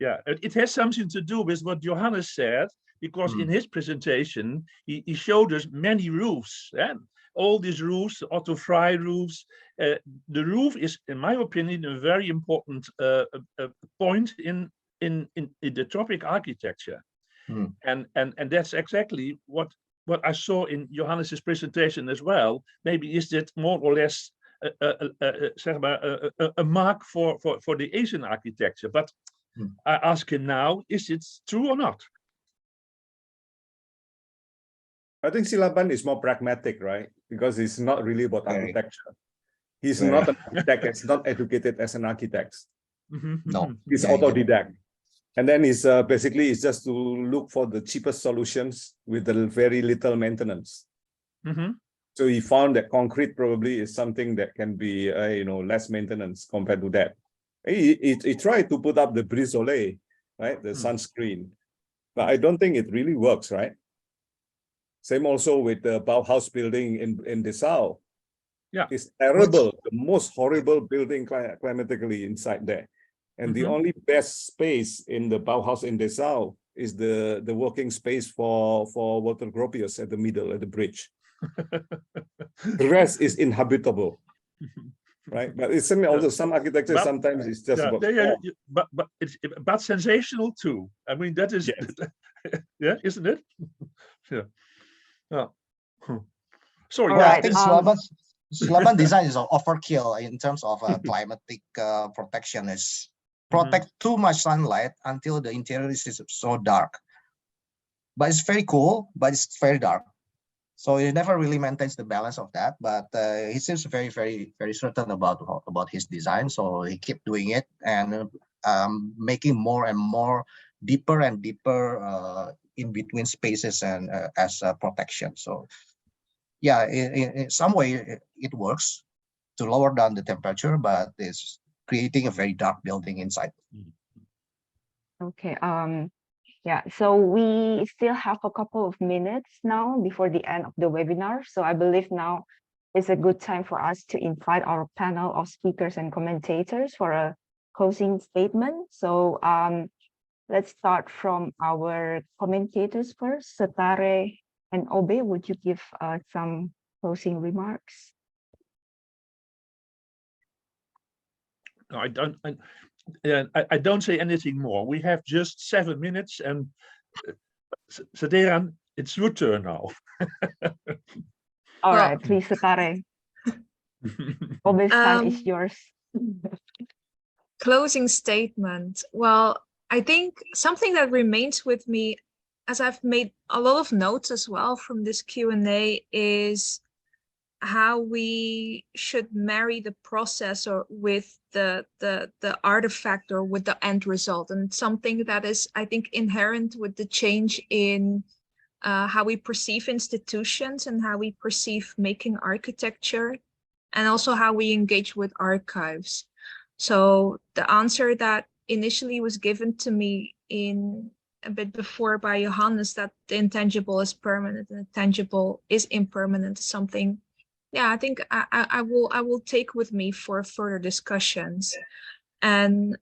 it has something to do with what Johannes said, because in his presentation he showed us many roofs, and all these roofs, Otto Frey roofs. The roof is, in my opinion, a very important point in the tropic architecture, and that's exactly what I saw in Johannes's presentation as well. Maybe is that more or less a mark for the Asian architecture, but I ask him now, is it true or not? I think Silaban is more pragmatic, right? Because it's not really about architecture. He's not an architect. He's not educated as an architect. No, he's autodidact. And then it's basically it's just to look for the cheapest solutions with the very little maintenance. So he found that concrete probably is something that can be less maintenance compared to that. He tried to put up the brise soleil, right, the sunscreen, but I don't think it really works, right? Same also with the Bauhaus building in Dessau. Yeah. It's terrible, the most horrible building climatically inside there. And the only best space in the Bauhaus in Dessau is the working space for Walter Gropius at the middle, at the bridge. The rest is inhabitable. Right, but it's also some architecture. But, sometimes it's just about. But it's sensational too. I mean, that is, yeah, isn't it? Yeah. Sorry. Yeah, I think Slaban design is an overkill in terms of climatic protection. Is protect too much sunlight until the interior is so dark. But it's very cool, but it's very dark. So he never really maintains the balance of that, but he seems very, very, very certain about his design. So he kept doing it and making more and more deeper and deeper in between spaces and as protection. So yeah, in some way it works to lower down the temperature, but it's creating a very dark building inside. Okay. Yeah, so we still have a couple of minutes now before the end of the webinar. So I believe now is a good time for us to invite our panel of speakers and commentators for a closing statement. So let's start from our commentators first. Setare and Obe, would you give some closing remarks? No, I don't say anything more. We have just 7 minutes, and Saderan, it's your turn now. All right, please, Setare. Obe's time is yours. Closing statement. Well, I think something that remains with me, as I've made a lot of notes as well from this Q&A, is how we should marry the process or with the artifact or with the end result, and something that is, I think, inherent with the change in how we perceive institutions and how we perceive making architecture, and also how we engage with archives. So the answer that initially was given to me in a bit before by Johannes, that the intangible is permanent and the tangible is impermanent, is something, yeah, I think I will take with me for further discussions. And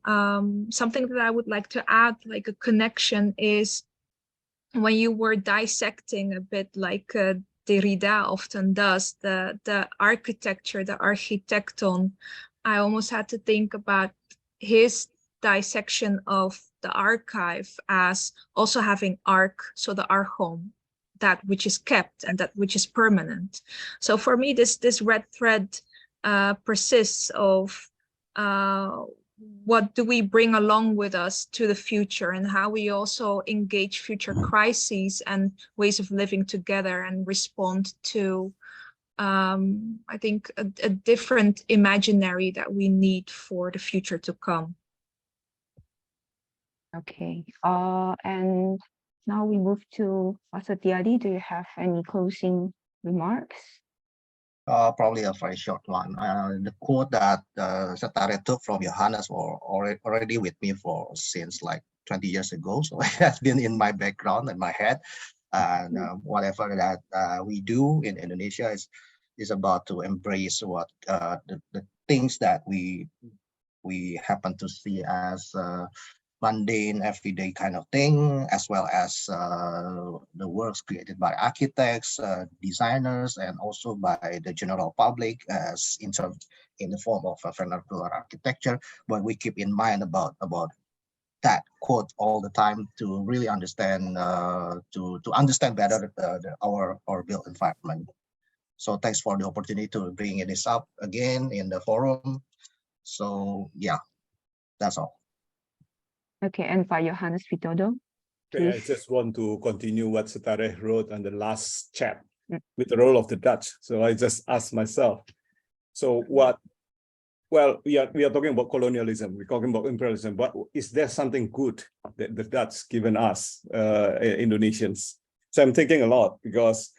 something that I would like to add, like a connection, is when you were dissecting a bit like Derrida often does, the architecture, the architecton, I almost had to think about his dissection of the archive as also having arc, so the archon, that which is kept and that which is permanent. So for me, this red thread persists of what do we bring along with us to the future, and how we also engage future crises and ways of living together and respond to, I think, a different imaginary that we need for the future to come. Okay, and now we move to Pastor Tiadi. Do you have any closing remarks? Probably a very short one. The quote that Setare took from Johannes were already with me since like 20 years ago. So it has been in my background, in my head. And whatever that we do in Indonesia is about to embrace what the things that we happen to see as mundane, everyday kind of thing, as well as the works created by architects, designers, and also by the general public as in the form of vernacular architecture. But we keep in mind about that quote all the time to really understand, to understand better our built environment. So thanks for the opportunity to bring this up again in the forum. So yeah, that's all. Okay, and by Johannes Vitodo. Okay, I just want to continue what Setare wrote on the last chat with the role of the Dutch. So I just asked myself, so what, well, we are talking about colonialism, we're talking about imperialism, but is there something good that the Dutch given us, Indonesians? So I'm thinking a lot, because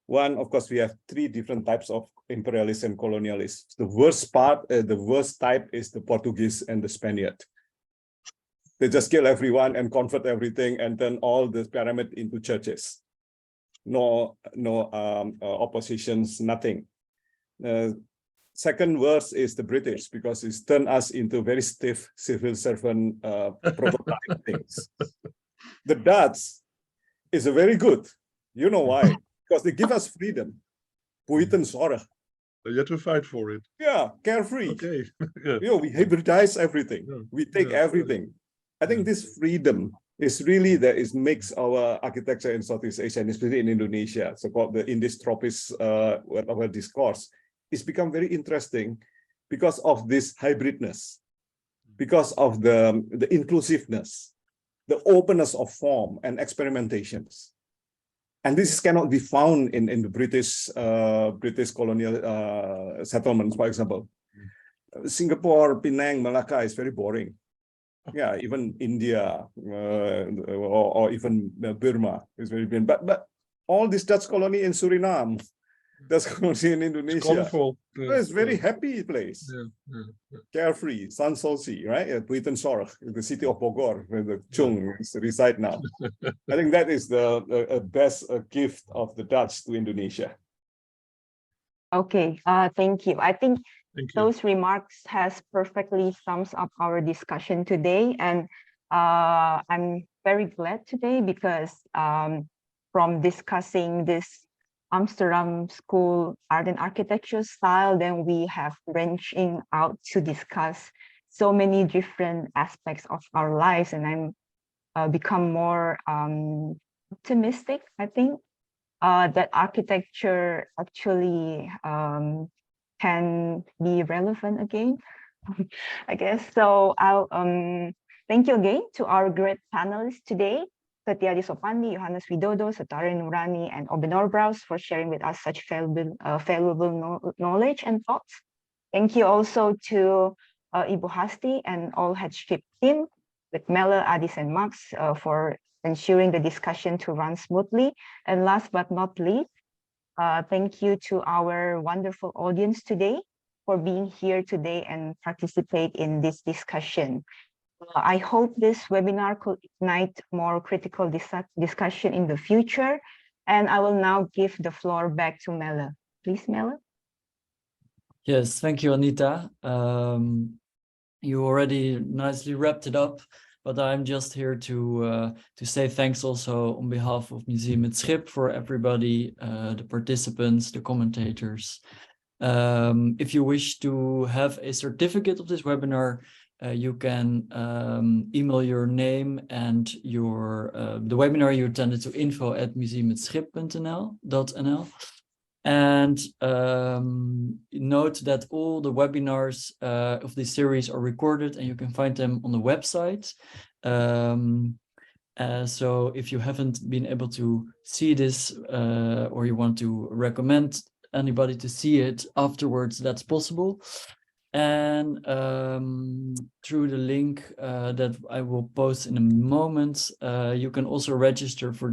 one, of course, we have 3 different types of imperialists and colonialists. The worst type is the Portuguese and the Spaniard. They just kill everyone and convert everything and turn all the pyramid into churches. No oppositions, nothing. second worst is the British, because it's turned us into very stiff civil servant prototype things. The Dutch is a very good. You know why? Because they give us freedom. Buitenzorg. You have to fight for it. Yeah, carefree. Okay. Yeah. You know, we hybridize everything. Yeah. We take Yeah. everything. I think this freedom is really that is makes our architecture in Southeast Asia, and especially in Indonesia, so-called the Indis Tropis our discourse, it's become very interesting because of this hybridness, because of the inclusiveness, the openness of form and experimentations. And this cannot be found in the British colonial settlements, for example. Singapore, Penang, Malacca is very boring. Yeah, even India or even Burma is very boring. But all this Dutch colony in Suriname, Dutch colony in Indonesia, It's colorful. it's very happy place. Yeah. Carefree, Sanssouci, right? At Buitenzorg, the city of Bogor, where the Chung reside now. I think that is the best gift of the Dutch to Indonesia. Okay, thank you. I think Thank you. those remarks has perfectly sums up our discussion today. And I'm very glad today because from discussing this Amsterdam School art and architecture style, then we have branching out to discuss so many different aspects of our lives. And I'm become more optimistic, I think, that architecture actually can be relevant again, I guess. So I'll thank you again to our great panelists today, Setia Sopandi, Johannes Widodo, Setare Nurani, and Oben Norbraus for sharing with us such valuable knowledge and thoughts. Thank you also to Ibu Hasti and all headship team with Melle, Adis, and Max for ensuring the discussion to run smoothly. And last but not least, thank you to our wonderful audience today for being here today and participate in this discussion. I hope this webinar could ignite more critical discussion in the future. And I will now give the floor back to Melle. Please, Melle. Yes, thank you, Anita. You already nicely wrapped it up, but I'm just here to say thanks also on behalf of Museum Het Schip for everybody, the participants, the commentators. If you wish to have a certificate of this webinar, you can email your name and your the webinar you attended to info@museumhetschip.nl. And note that all the webinars of this series are recorded and you can find them on the website. So if you haven't been able to see this or you want to recommend anybody to see it afterwards, that's possible. And through the link that I will post in a moment, you can also register for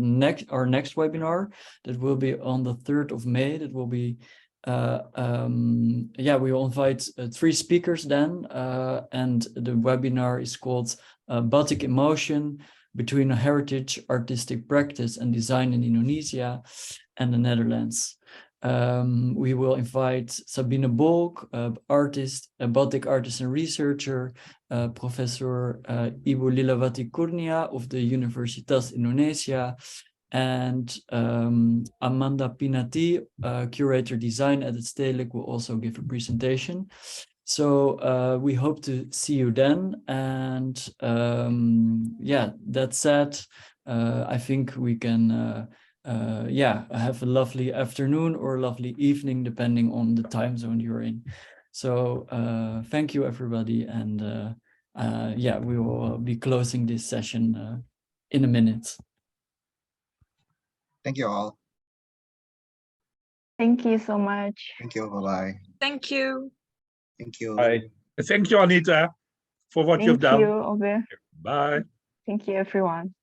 our next webinar that will be on the 3rd of May. That will be, we will invite 3 speakers then, and the webinar is called Batik in Motion, Between a Heritage, Artistic Practice and Design in Indonesia and the Netherlands. We will invite Sabine Bolk, artist, a batik artist and researcher, Professor Ibu Lilawati Kurnia of the Universitas Indonesia, and Amanda Pinati, curator design at the Stedelijk, will also give a presentation. So we hope to see you then. And that said, I think we can have a lovely afternoon or a lovely evening, depending on the time zone you're in. So thank you, everybody. And we will be closing this session in a minute. Thank you all. Thank you so much. Thank you. Bye-bye. Thank you. Thank you. Bye. Thank you, Anita, for what you've done. Thank you, Obe. Bye. Thank you, everyone.